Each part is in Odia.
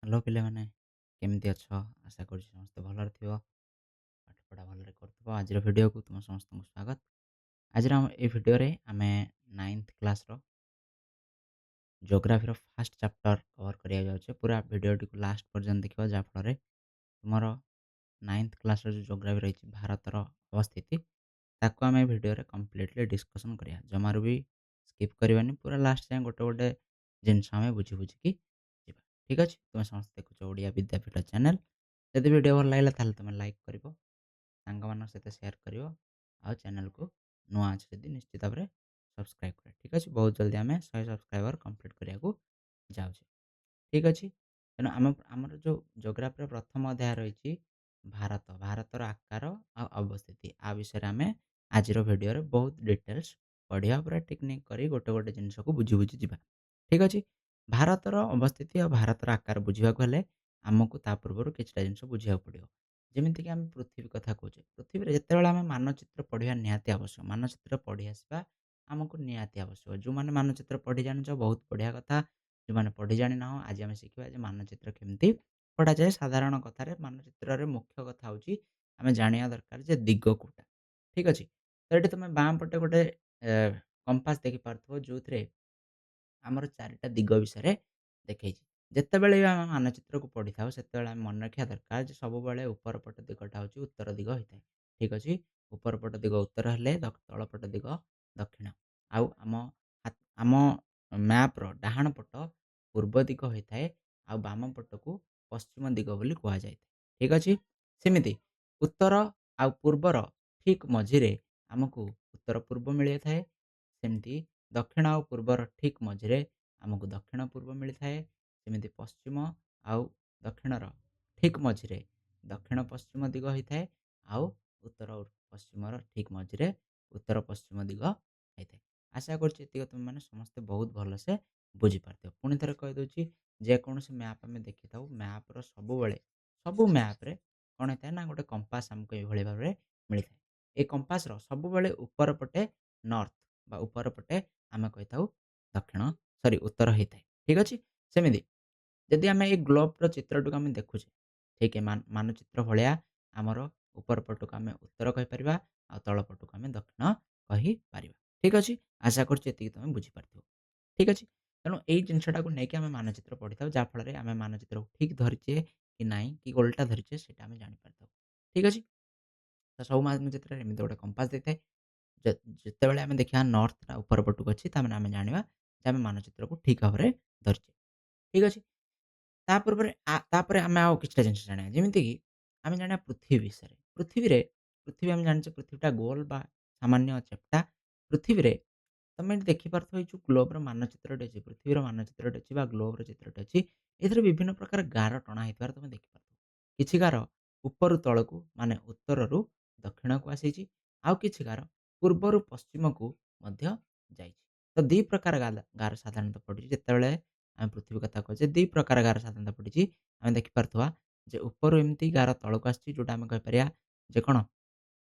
ହ୍ୟାଲୋ ପିଲାମାନେ, କେମିତି ଅଛ? ଆଶା କରୁଛି ସମସ୍ତେ ଭଲରେ ଥିବ। ପାଠପଢ଼ା ଭଲରେ କରୁଥିବ। ଆଜିର ଭିଡ଼ିଓକୁ ତୁମ ସମସ୍ତଙ୍କୁ ସ୍ୱାଗତ। ଆଜିର ଏଇ ଭିଡ଼ିଓରେ ଆମେ 9th କ୍ଲାସ୍‌ର ଜିଓଗ୍ରାଫିର ଫାର୍ଷ୍ଟ ଚାପ୍ଟର କଭର୍ କରିବାକୁ ଯାଉଛେ। ପୁରା ଭିଡ଼ିଓଟିକୁ ଲାଷ୍ଟ ପର୍ଯ୍ୟନ୍ତ ଦେଖିବ, ଯାହାଫଳରେ ତୁମର 9th କ୍ଲାସ୍‌ର ଯେଉଁ ଜିଓଗ୍ରାଫି ରହିଛି ଭାରତର ଅବସ୍ଥିତି, ତାକୁ ଆମେ ଏ ଭିଡ଼ିଓରେ କମ୍ପ୍ଲିଟଲି ଡିସ୍କସନ୍ କରିବା। ଜମାରୁ ବି ସ୍କିପ୍ କରିବାନି, ପୁରା ଲାଷ୍ଟ ଯାଏଁ ଗୋଟେ ଗୋଟେ ଜିନିଷ ଆମେ ବୁଝି ବୁଝିକି ଯିବା। ଠିକ୍ ଅଛି? ତୁମେ ସମସ୍ତେ ଦେଖୁଛ ଓଡ଼ିଆ ବିଦ୍ୟାପୀଠ ଚ୍ୟାନେଲ୍। ଯଦି ଭିଡ଼ିଓ ଭଲ ଲାଗିଲା ତାହେଲେ ତୁମେ ଲାଇକ୍ କରିବ, ସାଙ୍ଗମାନଙ୍କ ସହିତ ସେୟାର କରିବ, ଆଉ ଚ୍ୟାନେଲକୁ ନୂଆ ଅଛି ଯଦି ନିଶ୍ଚିତ ଭାବରେ ସବସ୍କ୍ରାଇବ୍ କରିବ। ଠିକ୍ ଅଛି? ବହୁତ ଜଲ୍ଦି ଆମେ 100 ସବସ୍କ୍ରାଇବର କମ୍ପ୍ଲିଟ୍ କରିବାକୁ ଯାଉଛେ। ଠିକ୍ ଅଛି? ତେଣୁ ଆମର ଯେଉଁ ଜିଓଗ୍ରାଫିର ପ୍ରଥମ ଅଧ୍ୟାୟ ରହିଛି ଭାରତ, ଭାରତର ଆକାର ଆଉ ଅବସ୍ଥିତି। ଆ ବିଷୟରେ ଆମେ ଆଜିର ଭିଡ଼ିଓରେ ବହୁତ ଡିଟେଲ୍ସ ପଢ଼ିବା, ପୁରା ଟେକ୍ନିକ୍ କରି ଗୋଟେ ଗୋଟେ ଜିନିଷକୁ ବୁଝି ବୁଝି ଯିବା। ଠିକ୍ ଅଛି? ଭାରତର ଅବସ୍ଥିତି ଆଉ ଭାରତର ଆକାର ବୁଝିବାକୁ ହେଲେ ଆମକୁ ତା ପୂର୍ବରୁ କିଛିଟା ଜିନିଷ ବୁଝିବାକୁ ପଡ଼ିବ। ଯେମିତିକି ଆମେ ପୃଥିବୀ କଥା କହୁଛେ। ପୃଥିବୀରେ ଯେତେବେଳେ ଆମେ ମାନଚିତ୍ର ପଢ଼ିବା ନିହାତି ଆବଶ୍ୟକ। ମାନଚିତ୍ର ପଢ଼ି ଆସିବା ଆମକୁ ନିହାତି ଆବଶ୍ୟକ। ଯେଉଁମାନେ ମାନଚିତ୍ର ପଢ଼ି ଜାଣିଛ ବହୁତ ବଢ଼ିଆ କଥା। ଯେଉଁମାନେ ପଢ଼ି ଜାଣିନାହଁ, ଆଜି ଆମେ ଶିଖିବା ଯେ ମାନଚିତ୍ର କେମିତି ପଢ଼ାଯାଏ। ସାଧାରଣ କଥାରେ ମାନଚିତ୍ରରେ ମୁଖ୍ୟ କଥା ହେଉଛି ଆମେ ଜାଣିବା ଦରକାର ଯେ ଦିଗ କୋଉଟା। ଠିକ୍ ଅଛି? ତ ଏଠି ତୁମେ ବାଁ ପଟେ ଗୋଟେ କମ୍ପାସ୍ ଦେଖିପାରୁଥିବ, ଯେଉଁଥିରେ ଆମର 4ଟା ଦିଗ ବିଷୟରେ ଦେଖେଇଛି। ଯେତେବେଳେ ବି ଆମେ ମାନଚିତ୍ରକୁ ପଢ଼ିଥାଉ ସେତେବେଳେ ଆମେ ମନେ ରଖିବା ଦରକାର ଯେ ସବୁବେଳେ ଉପର ପଟ ଦିଗଟା ହେଉଛି ଉତ୍ତର ଦିଗ ହୋଇଥାଏ। ଠିକ୍ ଅଛି? ଉପର ପଟ ଦିଗ ଉତ୍ତର ହେଲେ ତଳ ପଟ ଦିଗ ଦକ୍ଷିଣ। ଆଉ ଆମ ମ୍ୟାପ୍‌ର ଡାହାଣ ପଟ ପୂର୍ବ ଦିଗ ହୋଇଥାଏ, ଆଉ ବାମ ପଟକୁ ପଶ୍ଚିମ ଦିଗ ବୋଲି କୁହାଯାଇଥାଏ। ଠିକ୍ ଅଛି? ସେମିତି ଉତ୍ତର ଆଉ ପୂର୍ବର ଠିକ୍ ମଝିରେ ଆମକୁ ଉତ୍ତର ପୂର୍ବ ମିଳିଥାଏ। ସେମିତି ଦକ୍ଷିଣ ଆଉ ପୂର୍ବର ଠିକ୍ ମଝିରେ ଆମକୁ ଦକ୍ଷିଣ ପୂର୍ବ ମିଳିଥାଏ। ସେମିତି ପଶ୍ଚିମ ଆଉ ଦକ୍ଷିଣର ଠିକ୍ ମଝିରେ ଦକ୍ଷିଣ ପଶ୍ଚିମ ଦିଗ ହୋଇଥାଏ, ଆଉ ଉତ୍ତର ପଶ୍ଚିମର ଠିକ୍ ମଝିରେ ଉତ୍ତର ପଶ୍ଚିମ ଦିଗ ହୋଇଥାଏ। ଆଶା କରୁଛି ଏତିକ ତୁମେମାନେ ସମସ୍ତେ ବହୁତ ଭଲସେ ବୁଝିପାରିଥିବ। ପୁଣି ଥରେ କହିଦେଉଛି, ଯେକୌଣସି ମ୍ୟାପ୍ ଆମେ ଦେଖିଥାଉ, ମ୍ୟାପ୍‌ର ସବୁବେଳେ ସବୁ ମ୍ୟାପ୍‌ରେ କ'ଣ ହେଇଥାଏ ନା ଗୋଟେ କମ୍ପାସ୍ ଆମକୁ ଏଇଭଳି ଭାବରେ ମିଳିଥାଏ। ଏ କମ୍ପାସ୍‌ର ସବୁବେଳେ ଉପର ପଟେ ନର୍ଥ ବା ଉପର ପଟେ ଆମେ କହିଥାଉ ଉତ୍ତର ହେଇଥାଏ। ଠିକ୍ ଅଛି? ସେମିତି ଯଦି ଆମେ ଏଇ ଗ୍ଲୋବ୍‌ର ଚିତ୍ରଟିକୁ ଆମେ ଦେଖୁଛେ, ଠିକ୍ ମାନଚିତ୍ର ଭଳିଆ ଆମର ଉପର ପଟକୁ ଆମେ ଉତ୍ତର କହିପାରିବା, ଆଉ ତଳ ପଟକୁ ଆମେ ଦକ୍ଷିଣ କହିପାରିବା। ଠିକ୍ ଅଛି? ଆଶା କରୁଛି ଏତିକି ତୁମେ ବୁଝିପାରିଥିବ। ଠିକ୍ ଅଛି? ତେଣୁ ଏଇ ଜିନିଷଟାକୁ ନେଇକି ଆମେ ମାନଚିତ୍ର ପଢ଼ିଥାଉ, ଯାହାଫଳରେ ଆମେ ମାନଚିତ୍ରକୁ ଠିକ୍ ଧରିଛେ କି ନାହିଁ କି ଓଲଟା ଧରିଛେ ସେଇଟା ଆମେ ଜାଣିପାରିଥାଉ। ଠିକ୍ ଅଛି? ତ ସବୁ ମାନଚିତ୍ରରେ ଏମିତି ଗୋଟେ କମ୍ପାସ୍ ଦେଇଥାଏ। ଯେ ଯେତେବେଳେ ଆମେ ଦେଖିବା ନର୍ଥଟା ଉପର ପଟକୁ ଅଛି, ତାମାନେ ଆମେ ଜାଣିବା ଯେ ଆମେ ମାନଚିତ୍ରକୁ ଠିକ୍ ଭାବରେ ଧରିଛେ। ଠିକ୍ ଅଛି? ତାପରେ ଆମେ ଆଉ କିଛିଟା ଜିନିଷ ଜାଣିବା। ଯେମିତିକି ଆମେ ଜାଣିବା ପୃଥିବୀ ବିଷୟରେ। ପୃଥିବୀ ଆମେ ଜାଣିଛେ ପୃଥିବୀଟା ଗୋଲ ବା ସାମାନ୍ୟ ଚେପ୍ଟା। ପୃଥିବୀରେ ତମେ ଏଠି ଦେଖିପାରୁଥିବ, ଏଇ ଯେଉଁ ଗ୍ଲୋବ୍‌ର ମାନଚିତ୍ରଟି ଅଛି, ପୃଥିବୀର ମାନଚିତ୍ରଟି ଅଛି ବା ଗ୍ଲୋବ୍‌ର ଚିତ୍ରଟି ଅଛି, ଏଥିରେ ବିଭିନ୍ନ ପ୍ରକାର ଗାର ଟଣା ହେଇଥିବାର ତମେ ଦେଖିପାରୁଥିବ। କିଛି ଗାର ଉପରୁ ତଳକୁ ମାନେ ଉତ୍ତରରୁ ଦକ୍ଷିଣକୁ ଆସିଛି, ଆଉ କିଛି ଗାର ପୂର୍ବରୁ ପଶ୍ଚିମକୁ ମଧ୍ୟ ଯାଇଛି। ତ 2 ପ୍ରକାର ଗାର ସାଧାରଣତଃ ପଡ଼ିଛି। ଯେତେବେଳେ ଆମେ ପୃଥିବୀ କଥା କହୁଛେ, 2 ପ୍ରକାର ଗାର ସାଧାରଣତଃ ପଡ଼ିଛି। ଆମେ ଦେଖିପାରୁଥିବା ଯେ ଉପରୁ ଏମିତି ଗାର ତଳକୁ ଆସିଛି, ଯୋଉଟା ଆମେ କହିପାରିବା ଯେ କ'ଣ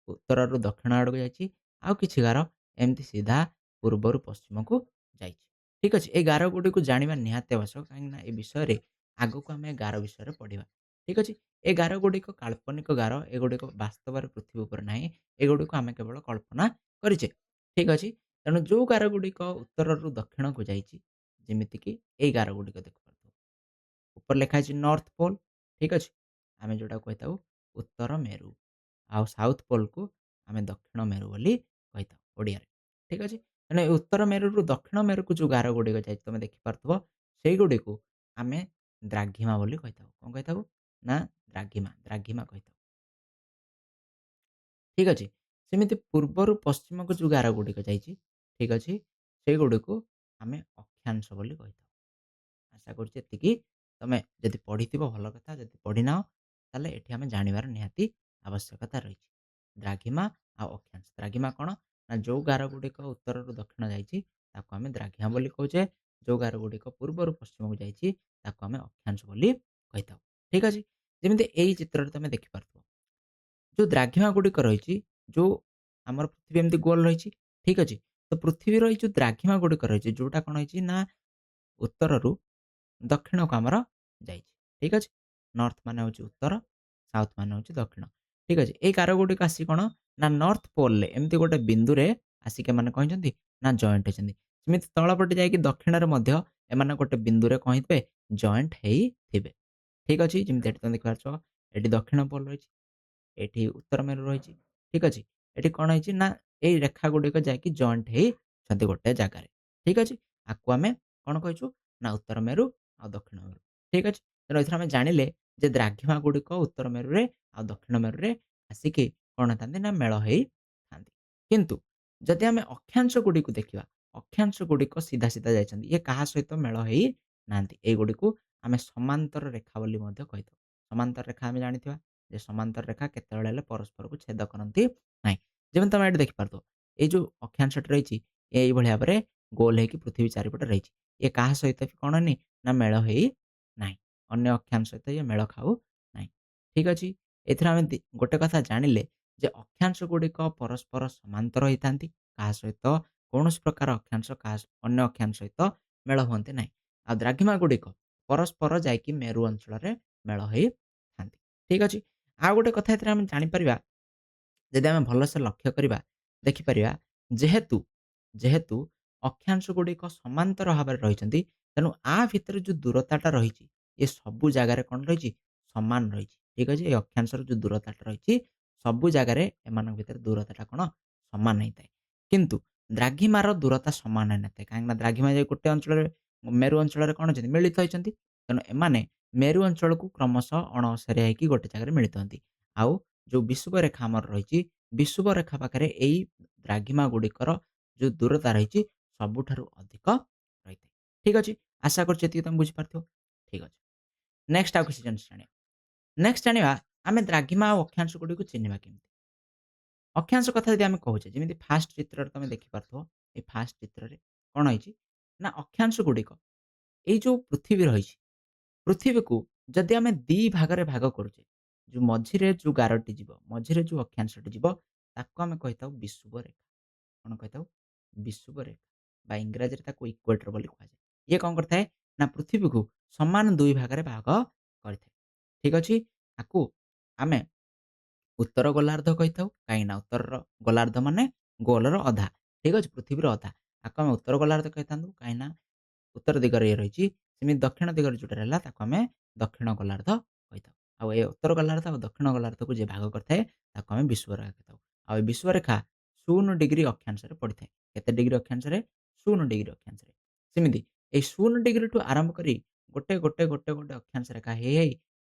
ଉତ୍ତରରୁ ଦକ୍ଷିଣ ଆଡ଼କୁ ଯାଇଛି, ଆଉ କିଛି ଗାର ଏମିତି ସିଧା ପୂର୍ବରୁ ପଶ୍ଚିମକୁ ଯାଇଛି। ଠିକ୍ ଅଛି? ଏଇ ଗାରଗୁଡ଼ିକୁ ଜାଣିବା ନିହାତି ଆବଶ୍ୟକ, କାହିଁକିନା ଏ ବିଷୟରେ ଆଗକୁ ଆମେ ଗାର ବିଷୟରେ ପଢ଼ିବା। ଠିକ୍ ଅଛି? ଏ ଗାରଗୁଡ଼ିକ କାଳ୍ପନିକ ଗାର, ଏଗୁଡ଼ିକ ବାସ୍ତବରେ ପୃଥିବୀ ଉପରେ ନାହିଁ। ଏଗୁଡ଼ିକୁ ଆମେ କେବଳ କଳ୍ପନା କରିଛେ। ଠିକ୍ ଅଛି? ତେଣୁ ଯୋଉ ଗାରଗୁଡ଼ିକ ଉତ୍ତରରୁ ଦକ୍ଷିଣକୁ ଯାଇଛି, ଯେମିତିକି ଏଇ ଗାରଗୁଡ଼ିକ ଦେଖିପାରୁଥିବ। ଉପରେ ଲେଖା ହେଇଛି ନର୍ଥ ପୋଲ୍। ଠିକ୍ ଅଛି? ଆମେ ଯୋଉଟାକୁ କହିଥାଉ ଉତ୍ତର ମେରୁ। ଆଉ ସାଉଥ୍ ପୋଲ୍‌କୁ ଆମେ ଦକ୍ଷିଣ ମେରୁ ବୋଲି କହିଥାଉ ଓଡ଼ିଆରେ। ଠିକ୍ ଅଛି? ତେଣୁ ଏ ଉତ୍ତର ମେରୁରୁ ଦକ୍ଷିଣ ମେରୁକୁ ଯୋଉ ଗାରଗୁଡ଼ିକ ଯାଇଛି ତମେ ଦେଖିପାରୁଥିବ, ସେଇଗୁଡ଼ିକୁ ଆମେ ଦ୍ରାଘିମା ବୋଲି କହିଥାଉ। କ'ଣ କହିଥାଉ? ନା ଦ୍ରାଘିମା କହିଥାଉ। ଠିକ୍ ଅଛି? ସେମିତି ପୂର୍ବରୁ ପଶ୍ଚିମକୁ ଯୋଉ ଗାରଗୁଡ଼ିକ ଯାଇଛି, ଠିକ୍ ଅଛି? ସେଇଗୁଡ଼ିକୁ ଆମେ ଅକ୍ଷାଂଶ ବୋଲି କହିଥାଉ। ଆଶା କରୁଛି ଏତିକି ତମେ ଯଦି ପଢ଼ିଥିବ ଭଲ କଥା, ଯଦି ପଢ଼ିନାହଁ ତାହେଲେ ଏଠି ଆମେ ଜାଣିବାର ନିହାତି ଆବଶ୍ୟକତା ରହିଛି। ଦ୍ରାଘିମା ଆଉ ଅକ୍ଷାଂଶ। ଦ୍ରାଘିମା କ'ଣ? ନା ଯୋଉ ଗାରଗୁଡ଼ିକ ଉତ୍ତରରୁ ଦକ୍ଷିଣ ଯାଇଛି ତାକୁ ଆମେ ଦ୍ରାଘିମା ବୋଲି କହୁଛେ। ଯୋଉ ଗାରଗୁଡ଼ିକ ପୂର୍ବରୁ ପଶ୍ଚିମକୁ ଯାଇଛି ତାକୁ ଆମେ ଅକ୍ଷାଂଶ ବୋଲି କହିଥାଉ। ଠିକ୍ ଅଛି? ଯେମିତି ଏଇ ଚିତ୍ରରେ ତମେ ଦେଖିପାରୁଥିବ। ଯୋଉ ଦ୍ରାଘିମାଗୁଡ଼ିକ ରହିଛି, ଯୋଉ ଆମର ପୃଥିବୀ ଏମିତି ଗୋଲ ରହିଛି, ଠିକ୍ ଅଛି? ତ ପୃଥିବୀର ଏଇ ଯୋଉ ଦ୍ରାଘିମାଗୁଡ଼ିକ ରହିଛି, ଯୋଉଟା କ'ଣ ହେଇଛି ନା ଉତ୍ତରରୁ ଦକ୍ଷିଣକୁ ଆମର ଯାଇଛି। ଠିକ୍ ଅଛି? ନର୍ଥ ମାନେ ହେଉଛି ଉତ୍ତର, ସାଉଥ ମାନେ ହେଉଛି ଦକ୍ଷିଣ। ଠିକ୍ ଅଛି? ଏଇ ଗାରଗୁଡ଼ିକ ଆସି କ'ଣ ନା ନର୍ଥ ପୋଲରେ ଏମିତି ଗୋଟେ ବିନ୍ଦୁରେ ଆସିକି ଏମାନେ କ'ଣ ହେଇଛନ୍ତି ନା ଜଏଣ୍ଟ ହେଇଛନ୍ତି। ସେମିତି ତଳପଟେ ଯାଇକି ଦକ୍ଷିଣରେ ମଧ୍ୟ ଏମାନେ ଗୋଟେ ବିନ୍ଦୁରେ କ'ଣ ହେଇଥିବେ ଜଏଣ୍ଟ ହେଇଥିବେ। ଠିକ୍ ଅଛି? ଯେମିତି ଏଠି ତମେ ଦେଖିପାରୁଛ, ଏଠି ଦକ୍ଷିଣ ପୋଲ ରହିଛି। ଏଠି ଉତ୍ତର ମେରୁ ରହିଛି। ଠିକ୍ ଅଛି? ଏଠି କ'ଣ ହେଇଛି ନା ଏଇ ରେଖାଗୁଡ଼ିକ ଯାଇକି ଜଏଣ୍ଟ ହେଇଛନ୍ତି ଗୋଟେ ଜାଗାରେ। ଠିକ୍ ଅଛି? ଆକୁ ଆମେ କ'ଣ କହିଛୁ ନା ଉତ୍ତର ମେରୁ ଆଉ ଦକ୍ଷିଣ ମେରୁ। ଠିକ୍ ଅଛି? ତେଣୁ ଏଥିରୁ ଆମେ ଜାଣିଲେ ଯେ ଦ୍ରାଘିମାଗୁଡ଼ିକ ଉତ୍ତର ମେରୁରେ ଆଉ ଦକ୍ଷିଣ ମେରୁରେ ଆସିକି କ'ଣ ହେଇଥାନ୍ତି ନା ମେଳ ହେଇଥାନ୍ତି। କିନ୍ତୁ ଯଦି ଆମେ ଅକ୍ଷାଂଶଗୁଡ଼ିକୁ ଦେଖିବା, ଅକ୍ଷାଂଶଗୁଡ଼ିକ ସିଧା ସିଧା ଯାଇଛନ୍ତି। ଇଏ କାହା ସହିତ ମେଳ ହେଇନାହାନ୍ତି। ଏଇଗୁଡ଼ିକୁ ଆମେ ସମାନ୍ତର ରେଖା ବୋଲି ମଧ୍ୟ କହିଥାଉ। ସମାନ୍ତର ରେଖା ଆମେ ଜାଣିଥିବା ଯେ ସମାନ୍ତର ରେଖା କେତେବେଳେ ହେଲେ ପରସ୍ପରକୁ ଛେଦ କରନ୍ତି ନାହିଁ। ଯେମିତି ତମେ ଏଠି ଦେଖିପାରୁଥିବ, ଏଇ ଯୋଉ ଅକ୍ଷାଂଶଟି ରହିଛି, ଏ ଏଇଭଳି ଭାବରେ ଗୋଲ ହେଇକି ପୃଥିବୀ ଚାରିପଟେ ରହିଛି। ଇଏ କାହା ସହିତ ବି କ'ଣ ହେଇନି ନା ମେଳ ହେଇ ନାହିଁ। ଅନ୍ୟ ଅକ୍ଷାଂଶ ସହିତ ଇଏ ମେଳ ଖାଉ ନାହିଁ। ଠିକ୍ ଅଛି? ଏଥିରୁ ଆମେ ଗୋଟେ କଥା ଜାଣିଲେ ଯେ ଅକ୍ଷାଂଶଗୁଡ଼ିକ ପରସ୍ପର ସମାନ୍ତର ହେଇଥାନ୍ତି। କାହା ସହିତ କୌଣସି ପ୍ରକାର ଅକ୍ଷାଂଶ ଅନ୍ୟ ଅକ୍ଷାଂଶ ସହିତ ମେଳ ହୁଅନ୍ତି ନାହିଁ। ଆଉ ଦ୍ରାଘିମାଗୁଡ଼ିକ ପରସ୍ପର ଯାଇକି ମେରୁ ଅଞ୍ଚଳରେ ମେଳ ହେଇଥାନ୍ତି। ଠିକ୍ ଅଛି? ଆଉ ଗୋଟେ କଥା ଏଥିରେ ଆମେ ଜାଣିପାରିବା, ଯଦି ଆମେ ଭଲସେ ଲକ୍ଷ୍ୟ କରିବା, ଦେଖିପାରିବା ଯେହେତୁ ଯେହେତୁ ଅକ୍ଷାଂଶଗୁଡ଼ିକ ସମାନ୍ତର ଭାବରେ ରହିଛନ୍ତି, ତେଣୁ ଆ ଭିତରେ ଯୋଉ ଦୂରତାଟା ରହିଛି, ଏ ସବୁ ଜାଗାରେ କ'ଣ ରହିଛି ସମାନ ରହିଛି। ଠିକ୍ ଅଛି? ଏ ଅକ୍ଷାଂଶର ଯୋଉ ଦୂରତାଟା ରହିଛି, ସବୁ ଜାଗାରେ ଏମାନଙ୍କ ଭିତରେ ଦୂରତାଟା କ'ଣ ସମାନ ହେଇଥାଏ। କିନ୍ତୁ ଦ୍ରାଘିମାର ଦୂରତା ସମାନ ହେଇନଥାଏ। କାହିଁକିନା ଦ୍ରାଘିମା ଯାଇ ଗୋଟେ ଅଞ୍ଚଳରେ ମେରୁ ଅଞ୍ଚଳରେ କ'ଣ ହେଇଛନ୍ତି ମିଳିତ ହେଇଛନ୍ତି। ତେଣୁ ଏମାନେ ମେରୁ ଅଞ୍ଚଳକୁ କ୍ରମଶଃ ଅଣଓସାରିଆ ହେଇକି ଗୋଟେ ଜାଗାରେ ମିଳିତ ହୁଅନ୍ତି। ଆଉ ଯୋଉ ବିଷୁବ ରେଖା ଆମର ରହିଛି, ବିଷୁବ ରେଖା ପାଖରେ ଏଇ ଦ୍ରାଘିମାଗୁଡ଼ିକର ଯୋଉ ଦୂରତା ରହିଛି ସବୁଠାରୁ ଅଧିକ ରହିଥାଏ। ଠିକ୍ ଅଛି? ଆଶା କରୁଛି ଏତିକି ତମେ ବୁଝିପାରିଥିବ। ଠିକ୍ ଅଛି। ନେକ୍ସଟ ଆଉ କିଛି ଜିନିଷ ଜାଣିବା। ନେକ୍ସଟ ଜାଣିବା ଆମେ ଦ୍ରାଘିମା ଆଉ ଅକ୍ଷାଂଶଗୁଡ଼ିକୁ ଚିହ୍ନିବା କେମିତି? ଅକ୍ଷାଂଶ କଥା ଯଦି ଆମେ କହୁଛେ, ଯେମିତି ଫାଷ୍ଟ ଚିତ୍ରରେ ତମେ ଦେଖିପାରୁଥିବ, ଏଇ ଫାଷ୍ଟ ଚିତ୍ରରେ କ'ଣ ହେଇଛି ନା ଅକ୍ଷାଂଶଗୁଡ଼ିକ ଏଇ ଯୋଉ ପୃଥିବୀ ରହିଛି, ପୃଥିବୀକୁ ଯଦି ଆମେ 2 ଭାଗରେ ଭାଗ କରୁଛେ, ଯୋଉ ମଝିରେ ଯୋଉ ଗାରଟି ଯିବ, ମଝିରେ ଯୋଉ ଅକ୍ଷାଂଶଟି ଯିବ, ତାକୁ ଆମେ କହିଥାଉ ବିଷୁବ ରେଖା। କ'ଣ କହିଥାଉ? ବିଷୁବ ରେଖା ବା ଇଂରାଜୀରେ ତାକୁ ଇକ୍ୱେଟର ବୋଲି କୁହାଯାଏ। ଇଏ କ'ଣ କରିଥାଏ ନା ପୃଥିବୀକୁ ସମାନ 2 ଭାଗରେ ଭାଗ କରିଥାଏ। ଠିକ୍ ଅଛି? ଆକୁ ଆମେ ଉତ୍ତର ଗୋଲାର୍ଦ୍ଧ କହିଥାଉ। କାହିଁକିନା ଉତ୍ତରର ଗୋଲାର୍ଦ୍ଧ ମାନେ ଗୋଲର ଅଧା। ଠିକ୍ ଅଛି? ପୃଥିବୀର ଅଧା। ଆକୁ ଆମେ ଉତ୍ତର ଗୋଲାର୍ଦ୍ଧ କହିଥାନ୍ତୁ। କାହିଁକିନା ଉତ୍ତର ଦିଗରେ ଇଏ ରହିଛି। ସେମିତି ଦକ୍ଷିଣ ଦିଗରେ ଯୋଉଟା ରହିଲା ତାକୁ ଆମେ ଦକ୍ଷିଣ ଗୋଲାର୍ଦ୍ଧ କହିଥାଉ। ଆଉ ଏ ଉତ୍ତର ଗୋଲାର୍ଦ୍ଧ ଆଉ ଦକ୍ଷିଣ ଗୋଲାର୍ଦ୍ଧକୁ ଯିଏ ଭାଗ କରିଥାଏ ତାକୁ ଆମେ ବିଷୁବରେଖା କହିଥାଉ। ଆଉ ଏ ବିଷୁବରେଖା 0 ଡିଗ୍ରୀ ଅକ୍ଷାଂଶରେ ପଡ଼ିଥାଏ। କେତେ ଡିଗ୍ରୀ ଅକ୍ଷାଂଶରେ? 0 ଡିଗ୍ରୀ ଅକ୍ଷାଂଶରେ। ସେମିତି ଏଇ 0 ଡିଗ୍ରୀଠୁ ଆରମ୍ଭ କରି ଗୋଟେ ଅକ୍ଷାଂଶ ରେଖା ହେଇ ହେଇ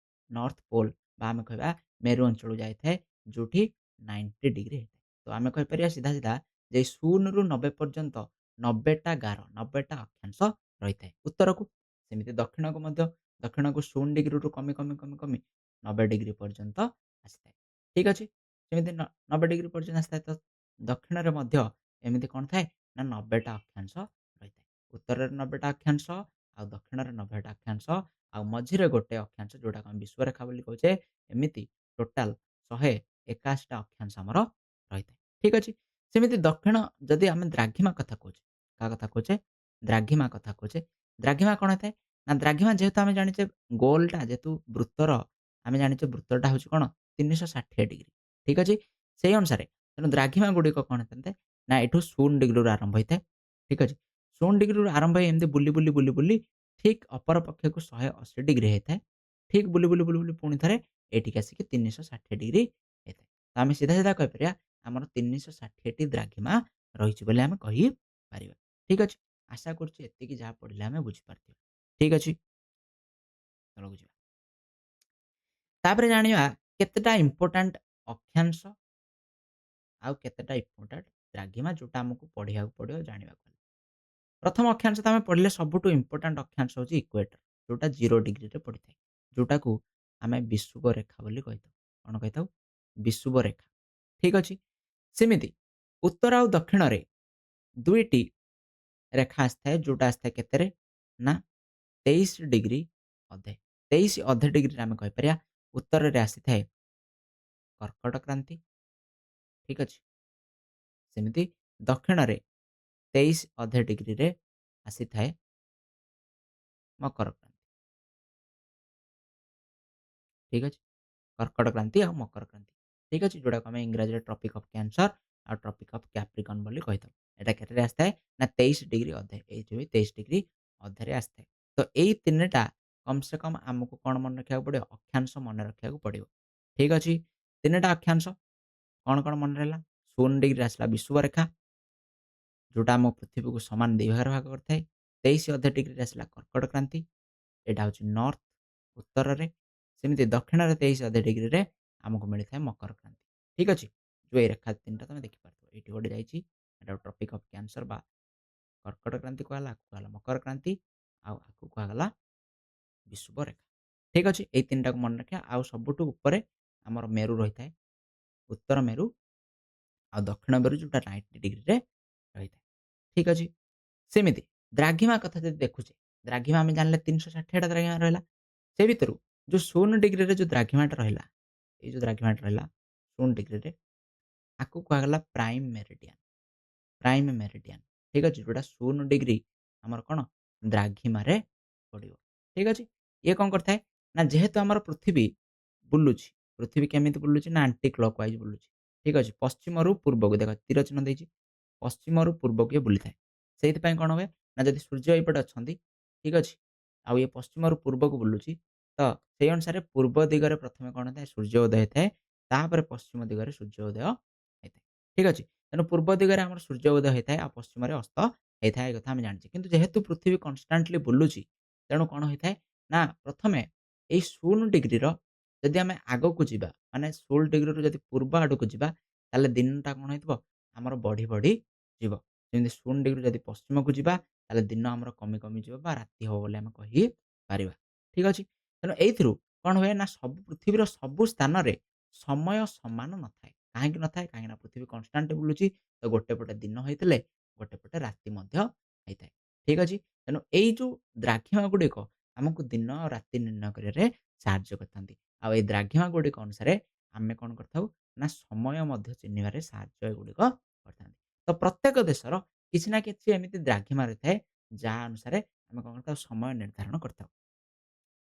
ନର୍ଥ ପୋଲ ବା ଆମେ କହିବା ମେରୁ ଅଞ୍ଚଳକୁ ଯାଇଥାଏ, ଯୋଉଠି 90 ଡିଗ୍ରୀ ହେଇଥାଏ। ତ ଆମେ କହିପାରିବା ସିଧା ସିଧା ଯେ 0 ରୁ 90 ପର୍ଯ୍ୟନ୍ତ 90ଟା ଗାର, 90ଟା ଅକ୍ଷାଂଶ ରହିଥାଏ ଉତ୍ତରକୁ। ସେମିତି ଦକ୍ଷିଣକୁ ମଧ୍ୟ, ଦକ୍ଷିଣକୁ 0 ଡିଗ୍ରୀରୁ କମି 90 ଡିଗ୍ରୀ ପର୍ଯ୍ୟନ୍ତ ଆସିଥାଏ। ଠିକ୍ ଅଛି? ସେମିତି 90 ଡିଗ୍ରୀ ପର୍ଯ୍ୟନ୍ତ ଆସିଥାଏ, ତ ଦକ୍ଷିଣରେ ମଧ୍ୟ ଏମିତି କ'ଣ ଥାଏ ନା 90ଟା ଅକ୍ଷାଂଶ ରହିଥାଏ। ଉତ୍ତରରେ 90ଟା ଅକ୍ଷାଂଶ ଆଉ ଦକ୍ଷିଣରେ 90ଟା ଅକ୍ଷାଂଶ ଆଉ ମଝିରେ ଗୋଟେ ଅକ୍ଷାଂଶ ଯୋଉଟାକୁ ଆମେ ବିଷୁବରେଖା ବୋଲି କହୁଛେ। ଏମିତି ଟୋଟାଲ 181ଟା ଅକ୍ଷାଂଶ ଆମର ରହିଥାଏ। ଠିକ୍ ଅଛି? ସେମିତି ଦକ୍ଷିଣ ଯଦି ଆମେ ଦ୍ରାଘିମା କଥା କହୁଛେ, କାହା କଥା କହୁଛେ? ଦ୍ରାଘିମା କଥା କହୁଛେ। ଦ୍ରାଘିମା କ'ଣ ହେଇଥାଏ? ନା ଦ୍ରାଘିମା ଯେହେତୁ ଆମେ ଜାଣିଛେ ଗୋଲଟା ଯେହେତୁ ବୃତ୍ତର, ଆମେ ଜାଣିଛେ ବୃତ୍ତଟା ହଉଛି କ'ଣ 360 ଡିଗ୍ରୀ। ଠିକ୍ ଅଛି? ସେଇ ଅନୁସାରେ ତେଣୁ ଦ୍ରାଘିମା ଗୁଡ଼ିକ କ'ଣ ହେଇଥାଏ ନା ଏଠୁ 0 ଡିଗ୍ରୀରୁ ଆରମ୍ଭ ହେଇଥାଏ। ଠିକ୍ ଅଛି? 0 ଡିଗ୍ରୀରୁ ଆରମ୍ଭ ହେଇ ଏମିତି ବୁଲି ଠିକ୍ ଅପର ପକ୍ଷକୁ 180 ଡିଗ୍ରୀ ହେଇଥାଏ। ଠିକ୍ ବୁଲି ପୁଣି ଥରେ ଏଠିକି ଆସିକି 360 ଡିଗ୍ରୀ ହେଇଥାଏ। ତ ଆମେ ସିଧା ସିଧା କହିପାରିବା ଆମର 360ଟି ଦ୍ରାଘିମା ରହିଛି ବୋଲି ଆମେ କହିପାରିବା। ଠିକ୍ ଅଛି? ଆଶା କରୁଛି ଏତିକି ଯାହା ପଢ଼ିଲେ ଆମେ ବୁଝିପାରିଥିବା। ଠିକ୍ ଅଛି? ତଳକୁ ଯିବା। ତାପରେ ଜାଣିବା କେତେଟା ଇମ୍ପୋର୍ଟାଣ୍ଟ ଅକ୍ଷାଂଶ ଆଉ କେତେଟା ଇମ୍ପୋର୍ଟାଣ୍ଟ ଦ୍ରାଘିମା ଯୋଉଟା ଆମକୁ ପଢ଼ିବାକୁ ପଡ଼ିବ, ଜାଣିବାକୁ ହେଲେ। ପ୍ରଥମ ଅକ୍ଷାଂଶ ତ ଆମେ ପଢ଼ିଲେ ସବୁଠୁ ଇମ୍ପୋର୍ଟାଣ୍ଟ ଅକ୍ଷାଂଶ ହଉଛି ଇକ୍ୱେଟର, ଯୋଉଟା 0 ଡିଗ୍ରୀରେ ପଡ଼ିଥାଏ। ଯୋଉଟାକୁ ଆମେ ବିଷୁବ ରେଖା ବୋଲି କହିଥାଉ। କ'ଣ କହିଥାଉ? ବିଷୁବ ରେଖା। ଠିକ୍ ଅଛି? ସେମିତି ଉତ୍ତର ଆଉ ଦକ୍ଷିଣରେ 2ଟି ରେଖା ଆସିଥାଏ, ଯୋଉଟା ଆସିଥାଏ କେତେରେ? ନା 23 ଡିଗ୍ରୀ ଅଧେ। 23 ଅଧେ ଡିଗ୍ରୀରେ ଆମେ କହିପାରିବା ଉତ୍ତରରେ ଆସିଥାଏ କର୍କଟ କ୍ରାନ୍ତି। ଠିକ୍ ଅଛି? ସେମିତି ଦକ୍ଷିଣରେ 23 ଅଧେ ଡିଗ୍ରୀରେ ଆସିଥାଏ ମକର କ୍ରାନ୍ତି। ଠିକ୍ ଅଛି? କର୍କଟ କ୍ରାନ୍ତି ଆଉ ମକର କ୍ରାନ୍ତି। ଠିକ୍ ଅଛି? ଯୋଉଟାକୁ ଆମେ ଇଂରାଜୀରେ ଟ୍ରପିକ୍ ଅଫ୍ କ୍ୟାନ୍ସର ଆଉ ଟ୍ରପିକ୍ ଅଫ୍ କ୍ୟାପ୍ରିକନ୍ ବୋଲି କହିଥାଉ। ଏଇଟା କେତେରେ ଆସିଥାଏ? ନା 23° ଅଧେ। ଏଇଠି ବି 23° ଅଧେରେ ଆସିଥାଏ। ତ ଏଇ 3ଟା କମ୍ ସେ କମ୍ ଆମକୁ କଣ ମନେ ରଖିବାକୁ ପଡ଼ିବ? ଅକ୍ଷାଂଶ ମନେ ରଖିବାକୁ ପଡ଼ିବ। ଠିକ୍ ଅଛି? 3ଟା ଅକ୍ଷାଂଶ କଣ, କଣ ମନେ ରହିଲା? 0° ଆସିଲା ବିଷୁବରେଖା, ଯୋଉଟା ଆମ ପୃଥିବୀକୁ ସମାନ 2 ଭାଗରେ ଭାଗ କରିଥାଏ। 23.5° ଆସିଲା କର୍କଟ କ୍ରାନ୍ତି। ଏଇଟା ହଉଛି ନର୍ଥ, ଉତ୍ତରରେ। ସେମିତି ଦକ୍ଷିଣରେ 23.5°ରେ ଆମକୁ ମିଳିଥାଏ ମକର କ୍ରାନ୍ତି। ଠିକ୍ ଅଛି? ଯୋଉ ଏଇ ରେଖା 3ଟା ତମେ ଦେଖିପାରୁଥିବ। ଏଇଠି ଗୋଟେ ଯାଇଛି, ଏଟା ଟ୍ରପିକ୍ ଅଫ୍ କ୍ୟାନ୍ସର ବା କର୍କଟ କ୍ରାନ୍ତି କୁହାଗଲା, ଆକୁ କୁହାଗଲା ମକର କ୍ରାନ୍ତି, ଆଉ ଆକୁ କୁହାଗଲା ବିଷୁବରେଖା। ଠିକ୍ ଅଛି? ଏଇ 3ଟାକୁ ମନେ ରଖିବା। ଆଉ ସବୁଠୁ ଉପରେ ଆମର ମେରୁ ରହିଥାଏ। ଉତ୍ତର ମେରୁ ଆଉ ଦକ୍ଷିଣ ମେରୁ ଯୋଉଟା 90°ରେ ରହିଥାଏ। ଠିକ୍ ଅଛି? ସେମିତି ଦ୍ରାଘିମା କଥା ଯଦି ଦେଖୁଛେ, ଦ୍ରାଘିମା ଆମେ ଜାଣିଲେ 360ଟା ଦ୍ରାଘିମା ରହିଲା। ସେ ଭିତରୁ ଯୋଉ 0°ରେ ଯୋଉ ଦ୍ରାଘିମାଟା ରହିଲା, ଏଇ ଯୋଉ ଦ୍ରାଘିମାଟା ରହିଲା 0°ରେ, ଆକୁ କୁହାଗଲା ପ୍ରାଇମ୍ ମେରିଡିଆନ୍। Prime Meridian. ଠିକ୍ ଅଛି? ଯୋଉଟା 0° ଆମର କଣ ଦ୍ରାଘିମାରେ ପଡ଼ିବ। ଠିକ୍ ଅଛି? ଇଏ କଣ କରିଥାଏ? ନା ଯେହେତୁ ଆମର ପୃଥିବୀ ବୁଲୁଛି, ପୃଥିବୀ କେମିତି ବୁଲୁଛି? ନା ଆଣ୍ଟି କ୍ଲକ୍ ୱାଇଜ୍ ବୁଲୁଛି। ଠିକ୍ ଅଛି? ପଶ୍ଚିମରୁ ପୂର୍ବକୁ ଦେଖ ତୀର ଚିହ୍ନ ଦେଇଛି। ପଶ୍ଚିମରୁ ପୂର୍ବକୁ ଇଏ ବୁଲିଥାଏ। ସେଇଥିପାଇଁ କଣ ହୁଏ? ନା ଯଦି ସୂର୍ଯ୍ୟ ଏଇପଟେ ଅଛନ୍ତି, ଠିକ୍ ଅଛି? ଆଉ ଇଏ ପଶ୍ଚିମରୁ ପୂର୍ବକୁ ବୁଲୁଛି, ତ ସେଇ ଅନୁସାରେ ପୂର୍ବ ଦିଗରେ ପ୍ରଥମେ କଣ ଥାଏ? ସୂର୍ଯ୍ୟ ଉଦୟ ହେଇଥାଏ। ତାପରେ ପଶ୍ଚିମ ଦିଗରେ ସୂର୍ଯ୍ୟ ଉଦୟ ହେଇଥାଏ। ଠିକ୍ ଅଛି? ତେଣୁ ପୂର୍ବ ଦିଗରେ ଆମର ସୂର୍ଯ୍ୟ ଉଦୟ ହେଇଥାଏ ଆଉ ପଶ୍ଚିମରେ ଅସ୍ତ ହେଇଥାଏ, ଏ କଥା ଆମେ ଜାଣିଛେ। କିନ୍ତୁ ଯେହେତୁ ପୃଥିବୀ କନଷ୍ଟାଣ୍ଟଲି ବୁଲୁଛି, ତେଣୁ କଣ ହୋଇଥାଏ? ନା ପ୍ରଥମେ ଏଇ 0°ର ଯଦି ଆମେ ଆଗକୁ ଯିବା, ମାନେ 16°ରୁ ଯଦି ପୂର୍ବ ଆଡକୁ ଯିବା, ତାହେଲେ ଦିନଟା କଣ ହେଇଥିବ? ଆମର ବଢି ବଢି ଯିବ। ଯେମିତି 0°ରୁ ଯଦି ପଶ୍ଚିମକୁ ଯିବା, ତାହେଲେ ଦିନ ଆମର କମି କମି ଯିବ ବା ରାତି ହବ ବୋଲି ଆମେ କହିପାରିବା। ଠିକ୍ ଅଛି? ତେଣୁ ଏଇଥିରୁ କଣ ହୁଏ? ନା ସବୁ ପୃଥିବୀର ସବୁ ସ୍ଥାନରେ ସମୟ ସମାନ ନଥାଏ। କାହିଁକି ନଥାଏ? କାହିଁକି ନା ପୃଥିବୀ କନଷ୍ଟାଣ୍ଟ ବୁଲୁଛି, ତ ଗୋଟେ ପଟେ ଦିନ ହେଇଥିଲେ, ଗୋଟେ ପଟେ ରାତି ମଧ୍ୟ ହେଇଥାଏ। ଠିକ୍ ଅଛି? ତେଣୁ ଏଇ ଯୋଉ ଦ୍ରାଘିମା ଗୁଡ଼ିକ ଆମକୁ ଦିନ ଆଉ ରାତି ନିର୍ଣ୍ଣୟ କରିବାରେ ସାହାଯ୍ୟ କରିଥାନ୍ତି। ଆଉ ଏଇ ଦ୍ରାଘିମା ଗୁଡ଼ିକ ଅନୁସାରେ ଆମେ କଣ କରିଥାଉ? ନା ସମୟ ମଧ୍ୟ ଚିହ୍ନିବାରେ ସାହାଯ୍ୟ ଏଗୁଡ଼ିକ କରିଥାନ୍ତି। ତ ପ୍ରତ୍ୟେକ ଦେଶର କିଛି ନା କିଛି ଏମିତି ଦ୍ରାଘିମା ରହିଥାଏ, ଯାହା ଅନୁସାରେ ଆମେ କଣ କରିଥାଉ? ସମୟ ନିର୍ଦ୍ଧାରଣ କରିଥାଉ।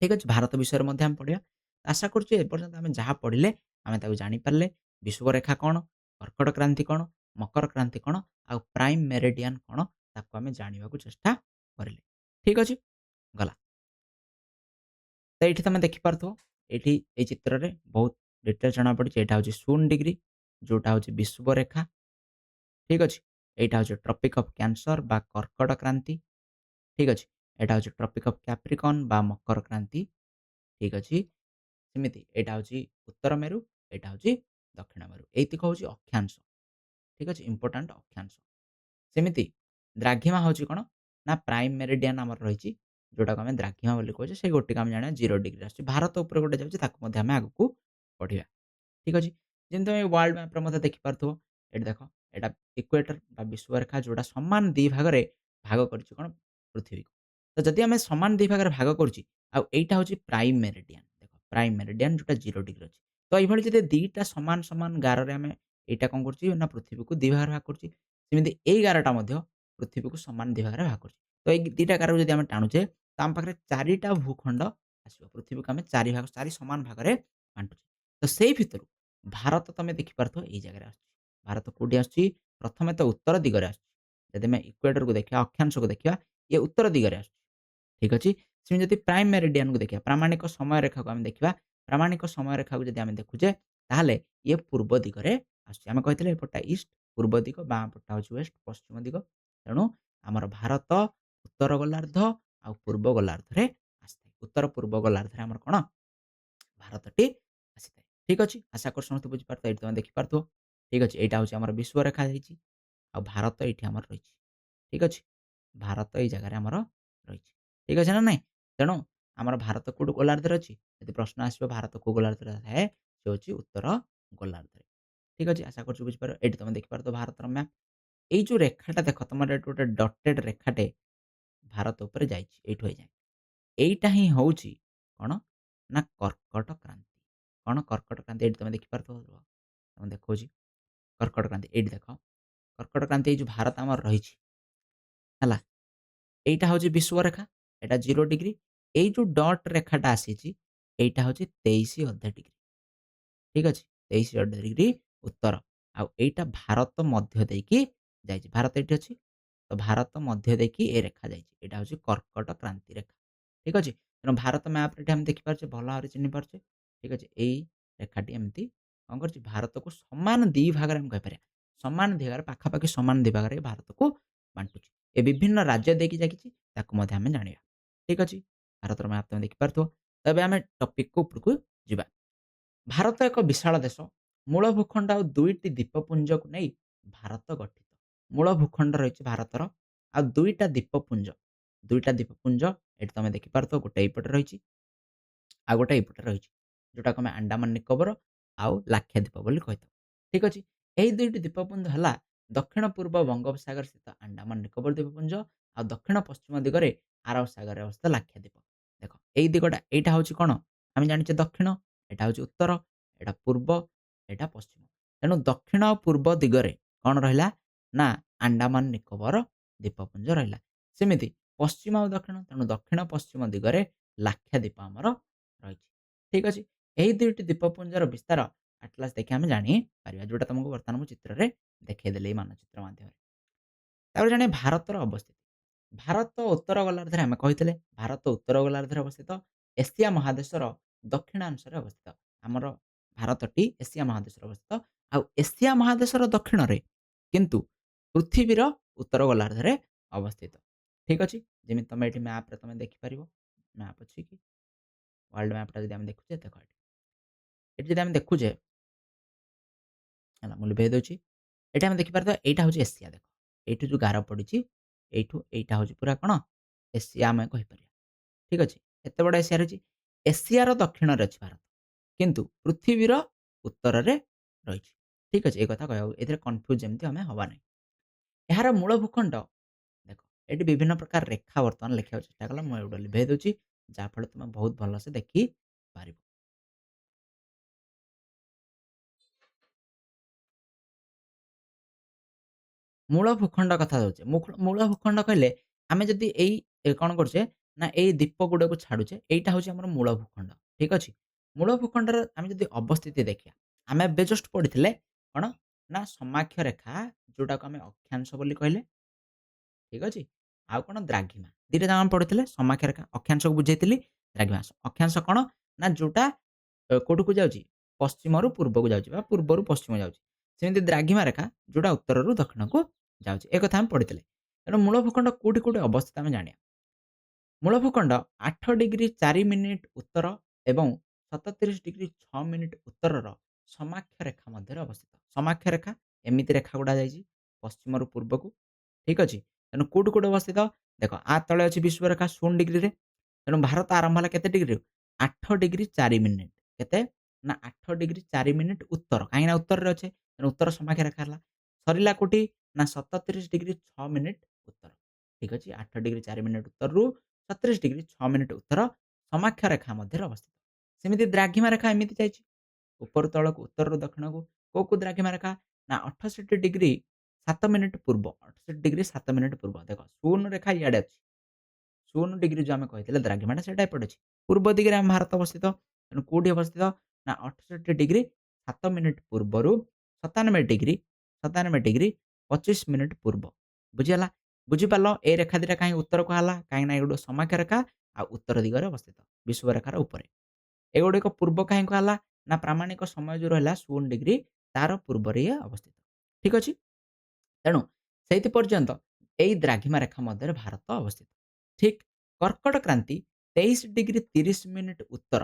ଠିକ୍ ଅଛି? ଭାରତ ବିଷୟରେ ମଧ୍ୟ ଆମେ ପଢ଼ିବା। ଆଶା କରୁଛି ଏପର୍ଯ୍ୟନ୍ତ ଆମେ ଯାହା ପଢ଼ିଲେ, ଆମେ ତାକୁ ଜାଣିପାରିଲେ। ବିଷୁବରେଖା କଣ? କର୍କଟ କ୍ରାନ୍ତି କଣ? ମକର କ୍ରାନ୍ତି କଣ? ଆଉ ପ୍ରାଇମ୍ ମେରିଡିଆନ୍ କଣ? ତାକୁ ଆମେ ଜାଣିବାକୁ ଚେଷ୍ଟା କରିଲେ। ଠିକ୍ ଅଛି? ଗଲା। ତ ଏଇଠି ତମେ ଦେଖିପାରୁଥିବ, ଏଇଠି ଏଇ ଚିତ୍ରରେ ବହୁତ ଡିଟେଲ୍ସ ଜଣାପଡ଼ିଛି। ଏଇଟା ହଉଛି 0°, ଯୋଉଟା ହଉଛି ବିଷୁବରେଖା। ଠିକ୍ ଅଛି? ଏଇଟା ହଉଛି ଟ୍ରପିକ୍ ଅଫ୍ କ୍ୟାନ୍ସର ବା କର୍କଟ କ୍ରାନ୍ତି। ଠିକ୍ ଅଛି? ଏଇଟା ହଉଛି ଟ୍ରପିକ୍ ଅଫ୍ କ୍ୟାପ୍ରିକନ୍ ବା ମକର କ୍ରାନ୍ତି। ଠିକ୍ ଅଛି? ସେମିତି ଏଇଟା ହଉଛି ଉତ୍ତର ମେରୁ, ଏଇଟା ହଉଛି ଦକ୍ଷିଣ ମେରୁ। ଏଇତିକ ହଉଛି ଅକ୍ଷାଂଶ। ଠିକ୍ ଅଛି? ଇମ୍ପୋର୍ଟାଣ୍ଟ ଅକ୍ଷାଂଶ। ସେମିତି ଦ୍ରାଘିମା ହଉଛି କଣ? ନା ପ୍ରାଇମ୍ ମେରିଡିଆନ୍ ଆମର ରହିଛି, ଯୋଉଟାକୁ ଆମେ ଦ୍ରାଘିମା ବୋଲି କହୁଛେ। ସେଇ ଗୋଟିକ ଆମେ ଜାଣିବା 0° ଆସୁଛି। ଭାରତ ଉପରେ ଗୋଟେ ଯାଉଛି, ତାକୁ ମଧ୍ୟ ଆମେ ଆଗକୁ ପଢ଼ିବା। ଠିକ୍ ଅଛି? ଯେମିତି ତମେ ୱାର୍ଲଡ ମ୍ୟାପ୍‌ରେ ମଧ୍ୟ ଦେଖିପାରୁଥିବ। ଏଠି ଦେଖ, ଏଇଟା ଇକ୍ୱେଟର ବା ବିଷୁବରେଖା ଯୋଉଟା ସମାନ 2 ଭାଗରେ ଭାଗ କରିଛି କଣ? ପୃଥିବୀକୁ। ତ ଯଦି ଆମେ ସମାନ 2 ଭାଗରେ ଭାଗ କରୁଛି, ଆଉ ଏଇଟା ହଉଛି ପ୍ରାଇମ୍ ମେରିଡିଆନ୍। ଦେଖ, ପ୍ରାଇମ୍ ମେରିଡିଆନ୍ ଯୋଉଟା 0° ଅଛି। ତ ଏଇଭଳି ଯଦି 2ଟା ସମାନ ସମାନ ଗାରରେ ଆମେ ଏଇଟା କଣ କରୁଛି? ନା ପୃଥିବୀକୁ 2 ଭାଗରେ ଭାଗ କରୁଛି। ସେମିତି ଏଇ ଗାରଟା ମଧ୍ୟ ପୃଥିବୀକୁ ସମାନ 2 ଭାଗରେ ଭାଗ କରୁଛି। ତ ଏଇ 2ଟା ଗାରକୁ ଯଦି ଆମେ ଟାଣୁଛେ, ତ ଆମ ପାଖରେ 4ଟା ଭୂଖଣ୍ଡ ଆସିବ। ପୃଥିବୀକୁ ଆମେ 4 ସମାନ ଭାଗରେ ବାଣ୍ଟୁଛେ। ତ ସେଇ ଭିତରୁ ଭାରତ ତମେ ଦେଖିପାରୁଥିବ ଏଇ ଜାଗାରେ ଆସୁଛି। ଭାରତ କୋଉଠି ଆସୁଛି? ପ୍ରଥମେ ତ ଉତ୍ତର ଦିଗରେ ଆସୁଛି। ଯଦି ଆମେ ଇକ୍ୱେଟରକୁ ଦେଖିବା, ଅକ୍ଷାଂଶକୁ ଦେଖିବା, ଇଏ ଉତ୍ତର ଦିଗରେ ଆସୁଛି। ଠିକ୍ ଅଛି? ସେମିତି ଯଦି ପ୍ରାଇମ୍ ମେରିଡିଆନ୍‌କୁ ଦେଖିବା, ପ୍ରାମାଣିକ ସମୟ ରେଖାକୁ ଆମେ ଦେଖିବା, ପ୍ରାମାଣିକ ସମୟ ରେଖାକୁ ଯଦି ଆମେ ଦେଖୁଛେ, ତାହେଲେ ଇଏ ପୂର୍ବ ଦିଗରେ ଆସୁଛି। ଆମେ କହିଥିଲେ ଏପଟଟା ଇଷ୍ଟ, ପୂର୍ବ ଦିଗ, ବାଁ ପଟଟା ହଉଛି ୱେଷ୍ଟ, ପଶ୍ଚିମ ଦିଗ। ତେଣୁ ଆମର ଭାରତ ଉତ୍ତର ଗୋଲାର୍ଦ୍ଧ ଆଉ ପୂର୍ବ ଗୋଲାର୍ଦ୍ଧରେ ଆସିଥାଏ। ଉତ୍ତର ପୂର୍ବ ଗୋଲାର୍ଦ୍ଧରେ ଆମର କଣ? ଭାରତଟି ଆସିଥାଏ। ଠିକ୍ ଅଛି? ଆଶା କରୁଛି ସମସ୍ତେ ବୁଝିପାରୁଥିବ। ଏଇଠି ତମେ ଦେଖିପାରୁଥିବ। ଠିକ୍ ଅଛି? ଏଇଟା ହଉଛି ଆମର ବିଷୁବରେଖା ଯାଇଛି। ଆଉ ଭାରତ ଏଇଠି ଆମର ରହିଛି। ଠିକ୍ ଅଛି? ଭାରତ ଏଇ ଜାଗାରେ ଆମର ରହିଛି। ଠିକ୍ ଅଛି ନା ନାଇଁ? ତେଣୁ ଆମର ଭାରତ କୋଉଠି ଗୋଲାର୍ଦ୍ଧରେ ଅଛି? ଯଦି ପ୍ରଶ୍ନ ଆସିବ ଭାରତ କୋଉ ଗୋଲାର୍ଦ୍ଧରେ ଥାଏ? ସେ ହଉଛି ଉତ୍ତର ଗୋଲାର୍ଦ୍ଧରେ। ଠିକ୍ ଅଛି? ଆଶା କରୁଛି ବୁଝିପାରିବ। ଏଇଠି ତମେ ଦେଖିପାରୁଥିବ ଭାରତର ମ୍ୟାପ୍। ଏଇ ଯୋଉ ରେଖାଟା ଦେଖ, ତମର ଏଠି ଗୋଟେ ଡଟେଡ୍ ରେଖାଟେ ଭାରତ ଉପରେ ଯାଇଛି, ଏଇଠୁ ଏଯାଏଁ। ଏଇଟା ହିଁ ହଉଛି କଣ? ନା କର୍କଟ କ୍ରାନ୍ତି। କଣ? କର୍କଟ କ୍ରାନ୍ତି। ଏଇଠି ତମେ ଦେଖିପାରୁଥିବ। ତମକୁ ଦେଖଉଛି କର୍କଟ କ୍ରାନ୍ତି। ଏଇଠି ଦେଖ, କର୍କଟ କ୍ରାନ୍ତି ଏଇ ଯୋଉ ଭାରତ ଆମର ରହିଛି, ହେଲା? ଏଇଟା ହଉଛି ବିଷୁବରେଖା। ଏଇଟା 0°। ଏଇ ଯୋଉ ଡଟ୍ ରେଖାଟା ଆସିଛି, ଏଇଟା ହେଉଛି 23.5 ଡିଗ୍ରୀ। ଠିକ୍ ଅଛି? 23.5 ଡିଗ୍ରୀ ଉତ୍ତର। ଆଉ ଏଇଟା ଭାରତ ମଧ୍ୟ ଦେଇକି ଯାଇଛି। ଭାରତ ଏଇଠି ଅଛି। ତ ଭାରତ ମଧ୍ୟ ଦେଇକି ଏ ରେଖା ଯାଇଛି। ଏଇଟା ହେଉଛି କର୍କଟ କ୍ରାନ୍ତି ରେଖା। ଠିକ୍ ଅଛି? ତେଣୁ ଭାରତ ମ୍ୟାପ୍‌ରେ ଏଠି ଆମେ ଦେଖିପାରୁଛେ, ଭଲ ଭାବରେ ଚିହ୍ନି ପାରୁଛେ। ଠିକ୍ ଅଛି? ଏଇ ରେଖାଟି ଏମିତି କଣ କରିଛି, ଭାରତକୁ ସମାନ 2 ଭାଗରେ ଆମେ କହିପାରିବା। ସମାନ 2 ଭାଗରେ, ପାଖାପାଖି ସମାନ 2 ଭାଗରେ ଭାରତକୁ ବାଣ୍ଟୁଛି। ଏ ବିଭିନ୍ନ ରାଜ୍ୟ ଦେଇକି ଯାଇଛି, ତାକୁ ମଧ୍ୟ ଆମେ ଜାଣିବା। ଠିକ୍ ଅଛି? ଭାରତର ମ୍ୟାପ୍ ତମେ ଦେଖିପାରୁଥିବ। ତ ଏବେ ଆମେ ଟପିକ୍ ଉପରକୁ ଯିବା। ଭାରତ ଏକ ବିଶାଳ ଦେଶ। ମୂଳ ଭୂଖଣ୍ଡ ଆଉ 2ଟି ଦ୍ୱୀପପୁଞ୍ଜକୁ ନେଇ ଭାରତ ଗଠିତ। ମୂଳ ଭୂଖଣ୍ଡ ରହିଛି ଭାରତର, ଆଉ 2ଟା ଦ୍ୱୀପପୁଞ୍ଜ। 2ଟା ଦ୍ୱୀପପୁଞ୍ଜ ଏଠି ତମେ ଦେଖିପାରୁଥିବ, ଗୋଟେ ଏଇପଟେ ରହିଛି, ଆଉ ଗୋଟେ ଏଇପଟେ ରହିଛି। ଯୋଉଟାକୁ ଆମେ ଆଣ୍ଡାମାନ ନିକୋବର ଆଉ ଲାକ୍ଷାଦ୍ୱୀପ ବୋଲି କହିଥାଉ। ଠିକ୍ ଅଛି? ଏହି 2ଟି ଦ୍ୱୀପପୁଞ୍ଜ ହେଲା ଦକ୍ଷିଣ ପୂର୍ବ ବଙ୍ଗୋପସାଗର ସ୍ଥିତ ଆଣ୍ଡାମାନ ନିକୋବର ଦ୍ୱୀପପୁଞ୍ଜ, ଆଉ ଦକ୍ଷିଣ ପଶ୍ଚିମ ଦିଗରେ ଆରବ ସାଗରରେ ଅବସ୍ଥିତ ଲାକ୍ଷାଦ୍ୱୀପ। ଦେଖ, ଏଇ ଦିଗଟା, ଏଇଟା ହଉଛି କଣ? ଆମେ ଜାଣିଛେ ଦକ୍ଷିଣ, ଏଇଟା ହଉଛି ଉତ୍ତର, ଏଇଟା ପୂର୍ବ, ଏଇଟା ପଶ୍ଚିମ। ତେଣୁ ଦକ୍ଷିଣ ଆଉ ପୂର୍ବ ଦିଗରେ କଣ ରହିଲା? ନା ଆଣ୍ଡାମାନ ନିକୋବର ଦ୍ୱୀପପୁଞ୍ଜ ରହିଲା। ସେମିତି ପଶ୍ଚିମ ଆଉ ଦକ୍ଷିଣ, ତେଣୁ ଦକ୍ଷିଣ ପଶ୍ଚିମ ଦିଗରେ ଲାକ୍ଷାଦ୍ୱୀପ ଆମର ରହିଛି। ଠିକ୍ ଅଛି? ଏହି 2ଟି ଦ୍ୱୀପପୁଞ୍ଜର ବିସ୍ତାର ଆଟଲାସ୍ ଦେଖି ଆମେ ଜାଣିପାରିବା, ଯୋଉଟା ତମକୁ ବର୍ତ୍ତମାନ ମୁଁ ଚିତ୍ରରେ ଦେଖେଇଦେଲି ଏଇ ମାନଚିତ୍ର ମାଧ୍ୟମରେ। ତାପରେ ଜାଣିବା ଭାରତର ଅବସ୍ଥିତି। ଭାରତ ଉତ୍ତର ଗୋଲାର୍ଦ୍ଧରେ ଆମେ କହିଥିଲେ, ଭାରତ ଉତ୍ତର ଗୋଲାର୍ଦ୍ଧରେ ଅବସ୍ଥିତ, ଏସିଆ ମହାଦେଶର ଦକ୍ଷିଣାଂଶରେ ଅବସ୍ଥିତ। ଆମର ଭାରତଟି ଏସିଆ ମହାଦେଶରେ ଅବସ୍ଥିତ, ଆଉ ଏସିଆ ମହାଦେଶର ଦକ୍ଷିଣରେ କିନ୍ତୁ ପୃଥିବୀର ଉତ୍ତର ଗୋଲାର୍ଦ୍ଧରେ ଅବସ୍ଥିତ। ଠିକ୍ ଅଛି? ଯେମିତି ତମେ ଏଠି ମ୍ୟାପ୍‌ରେ ତମେ ଦେଖିପାରିବ। ମ୍ୟାପ୍ ଅଛି କି? ୱାର୍ଲଡ ମ୍ୟାପ୍‌ଟା ଯଦି ଆମେ ଦେଖୁଛେ, ଦେଖ ଏଠି। ଏଠି ଯଦି ଆମେ ଦେଖୁଛେ, ହେଲା ମୁଁ ଲିଭେଇ ଦେଉଛି। ଏଠି ଆମେ ଦେଖିପାରୁଥିବା, ଏଇଟା ହେଉଛି ଏସିଆ। ଦେଖ, ଏଇଠୁ ଯୋଉ ଗାର ପଡ଼ିଛି, ଏଇଠୁ ଏଇଟା ହେଉଛି ପୁରା କଣ? ଏସିଆ ଆମେ କହିପାରିବା। ଠିକ୍ ଅଛି? ଏତେ ବଡ଼ ଏସିଆ ରହିଛି। ଏସିଆର ଦକ୍ଷିଣରେ ଅଛି ଭାରତ, କିନ୍ତୁ ପୃଥିବୀର ଉତ୍ତରରେ ରହିଛି। ଠିକ୍ ଅଛି? ଏ କଥା କହିବାକୁ, ଏଥିରେ କନଫ୍ୟୁଜ୍ ଯେମିତି ଆମେ ହବା ନାହିଁ। ଏହାର ମୂଳ ଭୂଖଣ୍ଡ, ଦେଖ ଏଠି ବିଭିନ୍ନ ପ୍ରକାର ରେଖା ବର୍ତ୍ତମାନ ଲେଖିବାକୁ ଚେଷ୍ଟା କଲା, ମୁଁ ଏଗୁଡ଼ା ଲିଭେଇ ଦେଉଛି, ଯାହାଫଳରେ ତୁମେ ବହୁତ ଭଲସେ ଦେଖିପାରିବ। ମୂଳ ଭୂଖଣ୍ଡ କଥା ହଉଛେ। ମୂଳ ଭୂଖଣ୍ଡ କହିଲେ ଆମେ ଯଦି କଣ କରୁଛେ, ନା ଏଇ ଦ୍ୱୀପ ଗୁଡାକୁ ଛାଡୁଛେ, ଏଇଟା ହଉଛି ଆମର ମୂଳ ଭୂଖଣ୍ଡ। ଠିକ୍ ଅଛି? ମୂଳ ଭୂଖଣ୍ଡର ଆମେ ଯଦି ଅବସ୍ଥିତି ଦେଖିବା, ଆମେ ଏବେ ଜଷ୍ଟ ପଢିଥିଲେ କଣ, ନା ସମାକ୍ଷ ରେଖା, ଯୋଉଟାକୁ ଆମେ ଅକ୍ଷାଂଶ ବୋଲି କହିଲେ। ଠିକ୍ ଅଛି? ଆଉ କଣ, ଦ୍ରାଘିମା। 2ଟା ଯାକ ଆମେ ପଢିଥିଲେ। ସମାକ୍ଷ ରେଖା, ଅକ୍ଷାଂଶକୁ ବୁଝେଇଥିଲି। ଦ୍ରାଘିମା, ଅକ୍ଷାଂଶ କଣ, ନା ଯୋଉଟା କୋଉଠିକୁ ଯାଉଛି, ପଶ୍ଚିମରୁ ପୂର୍ବକୁ ଯାଉଛି ବା ପୂର୍ବରୁ ପଶ୍ଚିମ ଯାଉଛି। ସେମିତି ଦ୍ରାଘିମା ରେଖା ଯୋଉଟା ଉତ୍ତରରୁ ଦକ୍ଷିଣକୁ ଯାଉଛି। ଏ କଥା ଆମେ ପଢିଥିଲେ। ତେଣୁ ମୂଳ ଭୂଖଣ୍ଡ କୋଉଠି କୋଉଠି ଅବସ୍ଥିତ ଆମେ ଜାଣିବା। ମୂଳ ଭୂଖଣ୍ଡ 8 ଡିଗ୍ରୀ 4 ମିନିଟ୍ ଉତ୍ତର ଏବଂ 37 ଡିଗ୍ରୀ 6 ମିନିଟ୍ ଉତ୍ତରର ସମାକ୍ଷ ରେଖା ମଧ୍ୟରେ ଅବସ୍ଥିତ। ସମାକ୍ଷ ରେଖା, ଏମିତି ରେଖା ଗୁଡ଼ା ଯାଇଛି ପଶ୍ଚିମରୁ ପୂର୍ବକୁ। ଠିକ୍ ଅଛି? ତେଣୁ କୋଉଠି କୋଉଠି ଅବସ୍ଥିତ? ଦେଖ, ଆ ତଳେ ଅଛି ବିଷୁବରେଖା 0 ଡିଗ୍ରୀରେ। ତେଣୁ ଭାରତ ଆରମ୍ଭ ହେଲା କେତେ ଡିଗ୍ରୀରୁ? 8 ଡିଗ୍ରୀ 4 ମିନିଟ୍। କେତେ? ନା 8 ଡିଗ୍ରୀ 4 ମିନିଟ୍ ଉତ୍ତର। କାହିଁକିନା ଉତ୍ତରରେ ଅଛେ, ତେଣୁ ଉତ୍ତର ସମାକ୍ଷ ରେଖା ହେଲା। ସରିଲା କୋଉଠି? ନା 37 ଡିଗ୍ରୀ 6 ମିନିଟ୍ ଉତ୍ତର। ଠିକ୍ ଅଛି? 8 ଡିଗ୍ରୀ 4 ମିନିଟ୍ ଉତ୍ତରରୁ 37 ଡିଗ୍ରୀ 6 ମିନିଟ୍ ଉତ୍ତର ସମାକ୍ଷ ରେଖା ମଧ୍ୟରେ ଅବସ୍ଥିତ। ସେମିତି ଦ୍ରାଘିମା ରେଖା ଏମିତି ଯାଇଛି ଉପରୁ ତଳକୁ, ଉତ୍ତରରୁ ଦକ୍ଷିଣକୁ। କୋଉ ଦ୍ରାଘିମା ରେଖା? ନା 68 ଡିଗ୍ରୀ 7 ମିନିଟ୍ ପୂର୍ବ। 68 ଡିଗ୍ରୀ 7 ମିନିଟ୍ ପୂର୍ବ। ଦେଖ, 0 ରେଖା ଇଆଡେ ଅଛି। 0 ଡିଗ୍ରୀ ଯୋଉ ଆମେ କହିଥିଲେ ଦ୍ରାଘିମାଟା, ସେଇଟା ଏପଟେ ଅଛି। ପୂର୍ବ ଦିଗରେ ଆମ ଭାରତ ଅବସ୍ଥିତ। ତେଣୁ କୋଉଠି ଅବସ୍ଥିତ? ନା 68 ଡିଗ୍ରୀ 7 ମିନିଟ୍ ପୂର୍ବରୁ 97 ଡିଗ୍ରୀ 25 ମିନିଟ୍ ପୂର୍ବ। ବୁଝିଗଲା? ବୁଝିପାରିଲ ଏ ରେଖା ଦିଟା କାହିଁକି ଉତ୍ତର କୁହାହେଲା? କାହିଁକିନା ଏଗୁଡିକ ସମାକ୍ଷ ରେଖା ଆଉ ଉତ୍ତର ଦିଗରେ ଅବସ୍ଥିତ, ବିଷୁବରେଖାର ଉପରେ। ଏଗୁଡିକ ପୂର୍ବ କାହିଁ କୁହାହେଲା? ନା ପ୍ରାମାଣିକ ସମୟ ଯୋଉ ରହିଲା 0 ଡିଗ୍ରୀ, ତାର ପୂର୍ବରେ ଇଏ ଅବସ୍ଥିତ। ଠିକ୍ ଅଛି? ତେଣୁ ସେଇଥି ପର୍ଯ୍ୟନ୍ତ ଏଇ ଦ୍ରାଘିମା ରେଖା ମଧ୍ୟରେ ଭାରତ ଅବସ୍ଥିତ। ଠିକ୍ କର୍କଟ କ୍ରାନ୍ତି 23 ଡିଗ୍ରୀ 30 ମିନିଟ୍ ଉତ୍ତର,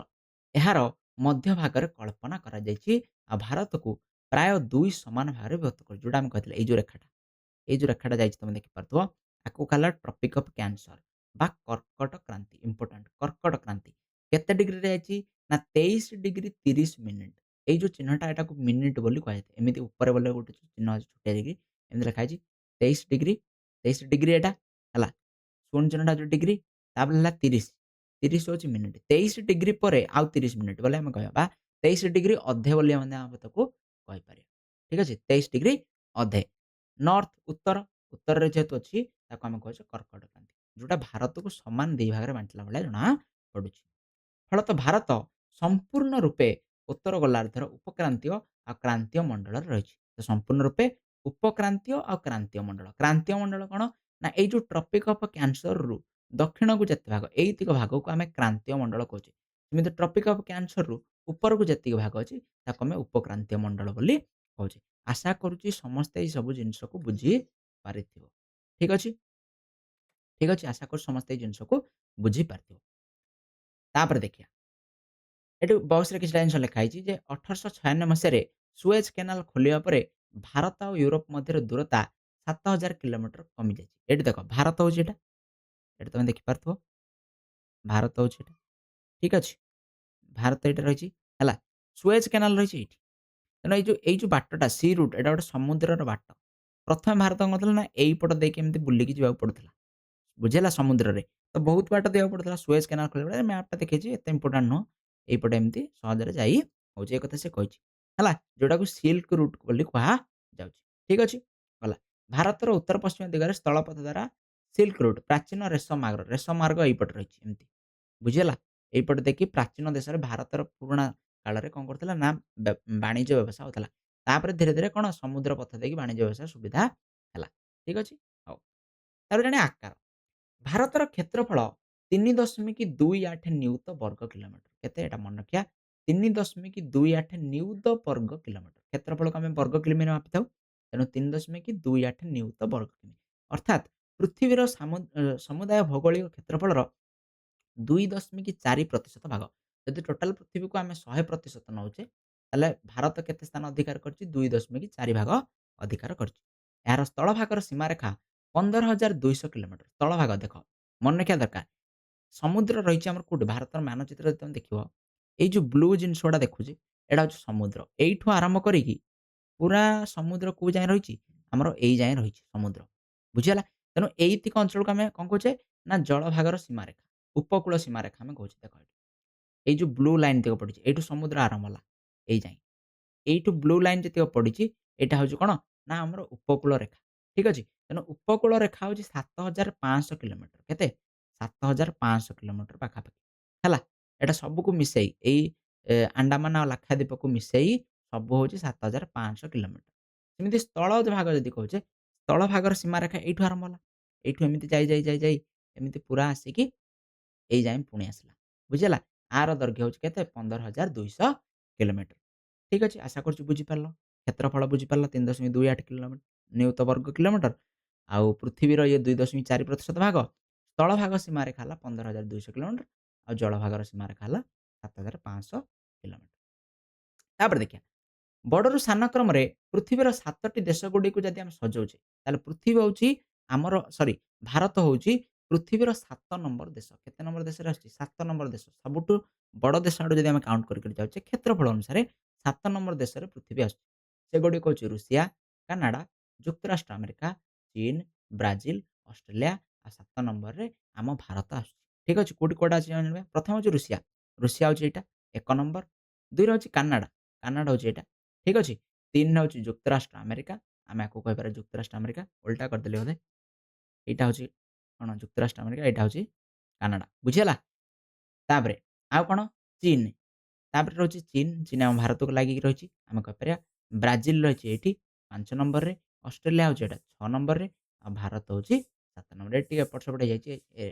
ଏହାର ମଧ୍ୟ ଭାଗରେ କଳ୍ପନା କରାଯାଇଛି, ଆଉ ଭାରତକୁ ପ୍ରାୟ 2 ସମାନ ଭାଗରେ ବିଭକ୍ତ କରୁଛି। ଯୋଉଟା ଆମେ କହିଥିଲେ, ଏଇ ଯୋଉ ରେଖାଟା ଯାଇଛି ତମେ ଦେଖିପାରୁଥିବ, ଆକୁ କୁହାହେଲା ଟ୍ରପିକ୍ ଅଫ୍ କ୍ୟାନ୍ସର ବା କର୍କଟ କ୍ରାନ୍ତି। ଇମ୍ପୋର୍ଟାଣ୍ଟ, କର୍କଟ କ୍ରାନ୍ତି କେତେ ଡିଗ୍ରୀରେ ଯାଇଛି? ନା 23 ଡିଗ୍ରୀ 30 ମିନିଟ୍। ଏଇ ଯୋଉ ଚିହ୍ନଟା, ଏଟାକୁ ମିନିଟ୍ ବୋଲି କୁହାଯାଇଥାଏ। ଏମିତି ଉପରେ ବୋଲେ ଗୋଟେ ଚିହ୍ନ ଅଛି ଛୋଟିଆ ଦେଇକି, ଏମିତି ଲେଖା ହେଇଛି 23 ଡିଗ୍ରୀ। 23 ଡିଗ୍ରୀ ଏଟା ହେଲା, 0 ଚିହ୍ନଟା ଯୋଉ ଡିଗ୍ରୀ, ତାପରେ ହେଲା 30। 30 ହଉଛି ମିନିଟ୍। 23 ଡିଗ୍ରୀ ପରେ ଆଉ 30 ମିନିଟ୍ ବୋଲି ଆମେ କହିବା, ବା 23 ଡିଗ୍ରୀ ଅଧେ ବୋଲି ଆମେ ତାକୁ କହିପାରିବା। ଠିକ୍ ଅଛି? 23 ଡିଗ୍ରୀ ଅଧେ। ନର୍ଥ, ଉତ୍ତର, ଉତ୍ତରରେ ଯେହେତୁ ଅଛି, ତାକୁ ଆମେ କହୁଛେ କର୍କଟ କ୍ରାନ୍ତି, ଯୋଉଟା ଭାରତକୁ ସମାନ 2 ଭାଗରେ ବାଣ୍ଟିଲା ଭଳିଆ ଜଣା ପଡୁଛି। ଫଳତଃ ଭାରତ ସମ୍ପୂର୍ଣ୍ଣ ରୂପେ ଉତ୍ତର ଗୋଲାର୍ଦ୍ଧର ଉପକ୍ରାନ୍ତୀୟ ଆଉ କ୍ରାନ୍ତୀୟ ମଣ୍ଡଳରେ ରହିଛି। ତ ସମ୍ପୂର୍ଣ୍ଣ ରୂପେ ଉପକ୍ରାନ୍ତୀୟ ଆଉ କ୍ରାନ୍ତୀୟ ମଣ୍ଡଳ। କ୍ରାନ୍ତୀୟ ମଣ୍ଡଳ କଣ? ନା ଏଇ ଯୋଉ ଟ୍ରପିକ୍ ଅଫ୍ କ୍ୟାନ୍ସରରୁ ଦକ୍ଷିଣକୁ ଯେତେ ଭାଗ, ଏଇତିକ ଭାଗକୁ ଆମେ କ୍ରାନ୍ତୀୟ ମଣ୍ଡଳ କହୁଛେ। ସେମିତି ଟ୍ରପିକ୍ ଅଫ୍ କ୍ୟାନ୍ସରରୁ ଉପରକୁ ଯେତିକି ଭାଗ ଅଛି ତାକୁ ଆମେ ଉପକ୍ରାନ୍ତୀୟ ମଣ୍ଡଳ ବୋଲି କହୁଛେ। ଆଶା କରୁଛି ସମସ୍ତେ ଏଇ ସବୁ ଜିନିଷକୁ ବୁଝି ପାରିଥିବ। ଠିକ୍ ଅଛି? ଠିକ୍ ଅଛି। ଆଶା କରୁଛି ସମସ୍ତେ ଏଇ ଜିନିଷକୁ ବୁଝି ପାରିଥିବ। ତାପରେ ଦେଖିବା। ଏଠୁ ବକ୍ସରେ କିଛିଟା ଜିନିଷ ଲେଖା ହେଇଛି ଯେ 1896 ମସିହାରେ ସୁଏଜ କେନାଲ ଖୋଲିବା ପରେ ଭାରତ ଆଉ ୟୁରୋପ ମଧ୍ୟରେ ଦୂରତା 7000 କିଲୋମିଟର କମିଯାଇଛି। ଏଠି ଦେଖ ଭାରତ ହଉଛି ଏଟା। ଏଠି ତମେ ଦେଖିପାରୁଥିବ। ଭାରତ ହଉଛି ଏଟା। ଠିକ୍ ଅଛି? ଭାରତ ଏଇଟା ରହିଛି ହେଲା। ସୁଏଜ କେନାଲ ରହିଛି ଏଇଠି। ତେଣୁ ଏଇ ଯୋଉ ବାଟଟା ସି ରୁଟ୍ ଏଟା ଗୋଟେ ସମୁଦ୍ରର ବାଟ। ପ୍ରଥମେ ଭାରତ କଣ କରୁଥିଲା ନା ଏଇପଟ ଦେଇକି ଏମିତି ବୁଲିକି ଯିବାକୁ ପଡୁଥିଲା। ବୁଝିହେଲା ସମୁଦ୍ରରେ। ତ ବହୁତ ବାଟ ଯିବାକୁ ପଡୁଥିଲା ସୁଏଜ କେନାଲ ଖୋଲିବା ବେଳେ ମ୍ୟାପଟା ଦେଖେଇଛି ଏତେ ଇମ୍ପୋର୍ଟାଣ୍ଟ ନୁହଁ। ଏଇପଟେ ଏମିତି ସହଜରେ ଯାଇ ହଉଛି ଏ କଥା ସେ କହିଛି। ହେଲା। ଯୋଉଟାକୁ ସିଲ୍କ ରୁଟ୍ ବୋଲି କୁହାଯାଉଛି। ଠିକ୍ ଅଛି? ଗଲା। ଭାରତର ଉତ୍ତର ପଶ୍ଚିମ ଦିଗରେ ସ୍ଥଳପଥ ଦ୍ୱାରା ସିଲ୍କ ରୁଟ୍ ପ୍ରାଚୀନ ରେଶମ ମାର୍ଗ ଏଇପଟେ ରହିଛି ଏମିତି। ବୁଝିହେଲା? ଏଇପଟେ ଦେଖି ପ୍ରାଚୀନ ଦେଶରେ ଭାରତର ପୁରୁଣା କାଳରେ କଣ କରୁଥିଲା ନା ବାଣିଜ୍ୟ ବ୍ୟବସାୟ ହଉଥିଲା। ତାପରେ ଧୀରେ ଧୀରେ କଣ ସମୁଦ୍ର ପଥ ଦେଇକି ବାଣିଜ୍ୟ ବ୍ୟବସାୟ ସୁବିଧା ହେଲା। ଠିକ୍ ଅଛି? ହଉ। ତାପରେ ଜାଣିବା ଆକାର। ଭାରତର କ୍ଷେତ୍ରଫଳ 3.28 ନିୟୁତ ବର୍ଗ କିଲୋମିଟର। କେତେ ଏଟା ମନେ ରଖିବା 3.28 ନିୟୁତ ବର୍ଗ କିଲୋମିଟର। କ୍ଷେତ୍ରଫଳକୁ ଆମେ ବର୍ଗ କିଲୋମିଟର ମାପିଥାଉ। ତେଣୁ 3.28 ନିୟୁତ ବର୍ଗ କିଲୋମିଟର। ଅର୍ଥାତ୍ ପୃଥିବୀର ସମୁଦାୟ ଭୌଗୋଳିକ କ୍ଷେତ୍ରଫଳର 2.4% ଭାଗ। ଯଦି ଟୋଟାଲ ପୃଥିବୀକୁ ଆମେ 100% ନଉଛେ ତାହେଲେ ଭାରତ କେତେ ସ୍ଥାନ ଅଧିକାର କରିଛି? 2.4 ଭାଗ ଅଧିକାର କରିଛି। ଏହାର ସ୍ଥଳଭାଗର ସୀମାରେଖା 15,200 କିଲୋମିଟର। ସ୍ଥଳଭାଗ ଦେଖ ମନେ ରଖିବା ଦରକାର। ସମୁଦ୍ର ରହିଛି ଆମର କୋଉଠି? ଭାରତର ମାନଚିତ୍ର ଯଦି ତମେ ଦେଖିବ, ଏଇ ଯୋଉ ବ୍ଲୁ ଜିନିଷ ଗୁଡା ଦେଖୁଛି, ଏଇଟା ହଉଛି ସମୁଦ୍ର। ଏଇଠୁ ଆରମ୍ଭ କରିକି ପୁରା ସମୁଦ୍ର କୋଉ ଯାଏଁ ରହିଛି? ଆମର ଏଇ ଯାଏଁ ରହିଛି ସମୁଦ୍ର। ବୁଝିହେଲା? ତେଣୁ ଏଇତିକ ଅଞ୍ଚଳକୁ ଆମେ କଣ କହୁଛେ? ନା ଜଳଭାଗର ସୀମାରେଖା। ଉପକୂଳ ସୀମାରେଖା ଆମେ କହୁଛେ। ଦେଖ ଏଠି। ଏଇ ଯୋଉ ବ୍ଲୁ ଲାଇନ୍ ତିକ ପଡିଛି, ଏଇଠୁ ସମୁଦ୍ର ଆରମ୍ଭ ହେଲା। ଏଇ ଯାଏଁ। ଏଇଠୁ ବ୍ଲୁ ଲାଇନ୍ ଯେତିକ ପଡିଛି, ଏଇଟା ହଉଛି କଣ? ନା ଆମର ଉପକୂଳ ରେଖା। ଠିକ୍ ଅଛି? ତେଣୁ ଉପକୂଳ ରେଖା ହଉଛି 7500 କିଲୋମିଟର। କେତେ? 7500 କିଲୋମିଟର ପାଖାପାଖି। ହେଲା? ଏଟା ସବୁକୁ ମିଶେଇ ଏଇ ଆଣ୍ଡାମାନ ଆଉ ଲାକ୍ଷାଦ୍ୱୀପକୁ ମିଶେଇ ସବୁ ହଉଛି 7500 କିଲୋମିଟର। ସେମିତି ସ୍ଥଳ ଭାଗ ଯଦି କହୁଛେ, ସ୍ଥଳ ଭାଗର ସୀମାରେଖା ଏଇଠୁ ଆରମ୍ଭ ହେଲା। ଏଇଠୁ ଏମିତି ଯାଇ ଏମିତି ପୁରା ଆସିକି ଏଇ ଯାଏଁ ପୁଣି ଆସିଲା। ବୁଝିହେଲା? ଆର ଦୈର୍ଘ୍ୟ ହଉଛି କେତେ? 15,200 କିଲୋମିଟର। ଠିକ୍ ଅଛି? ଆଶା କରୁଛି ବୁଝିପାରିଲ। କ୍ଷେତ୍ରଫଳ ବୁଝିପାରିଲ 3.28 ନିୟୁତ ବର୍ଗ କିଲୋମିଟର। ଆଉ ପୃଥିବୀର ଇଏ 2.4% ଭାଗ। ସ୍ଥଳଭାଗ ସୀମାରେଖା ହେଲା 15,200 କିଲୋମିଟର। ଆଉ ଜଳଭାଗର ସୀମାରେଖା ହେଲା 7,500 କିଲୋମିଟର। ତାପରେ ଦେଖିବା। ବଡ଼ରୁ ସାନ କ୍ରମରେ ପୃଥିବୀର 7ଟି ଦେଶଗୁଡ଼ିକୁ ଯଦି ଆମେ ସଜଉଛେ, ତାହେଲେ ପୃଥିବୀ ହଉଛି ଆମର ଭାରତ ହଉଛି ପୃଥିବୀର 7 ନମ୍ବର ଦେଶ। କେତେ ନମ୍ବର ଦେଶରେ ଆସୁଛି? 7 ନମ୍ବର ଦେଶ। ସବୁଠୁ ବଡ଼ ଦେଶ ଆଡୁ ଯଦି ଆମେ କାଉଣ୍ଟ କରି ଯାଉଛେ, କ୍ଷେତ୍ରଫଳ ଅନୁସାରେ 7 ନମ୍ବର ଦେଶରେ ପୃଥିବୀ ଆସୁଛି। ସେଗୁଡ଼ିକ ହଉଛି ରୁଷିଆ, କାନାଡା, ଯୁକ୍ତରାଷ୍ଟ୍ର ଆମେରିକା, ଚୀନ, ବ୍ରାଜିଲ, ଅଷ୍ଟ୍ରେଲିଆ ଆଉ 7 ନମ୍ବରରେ ଆମ ଭାରତ ଆସୁଛି। ଠିକ୍ ଅଛି? କୋଉଠି କୋଉଟା ଅଛି ଜାଣିବା। ପ୍ରଥମ ହଉଛି ରୁଷିଆ। ରୁଷିଆ ହଉଛି ଏଇଟା 1 ନମ୍ବର। 2ରେ ହଉଛି କାନାଡା। କାନାଡା ହଉଛି ଏଇଟା। ଠିକ୍ ଅଛି? 3ରେ ହଉଛି ଯୁକ୍ତରାଷ୍ଟ୍ର ଆମେରିକା। ଆମେ ଆକୁ କହିପାରିବା ଯୁକ୍ତରାଷ୍ଟ୍ର ଆମେରିକା। ଓଲଟା କରିଦେଲି ବୋଧେ। ଏଇଟା ହଉଛି କଣ? ଯୁକ୍ତରାଷ୍ଟ୍ର ଆମେରିକା। ଏଇଟା ହଉଛି କାନାଡା। ବୁଝିହେଲା? ତାପରେ ଆଉ କଣ? ଚୀନ। ତାପରେ ରହୁଛି ଚୀନ। ଚୀନ ଆମ ଭାରତକୁ ଲାଗିକି ରହିଛି। ଆମେ କହିପାରିବା ବ୍ରାଜିଲ ରହିଛି ଏଇଠି 5 ନମ୍ବରରେ। ଅଷ୍ଟ୍ରେଲିଆ ହଉଛି ଏଇଟା 6 ନମ୍ବରରେ। ଆଉ ଭାରତ ହଉଛି 7 ନମ୍ବର। ଏଠି ଟିକେ ଏପଟ ସେପଟ ହେଇଯାଇଛି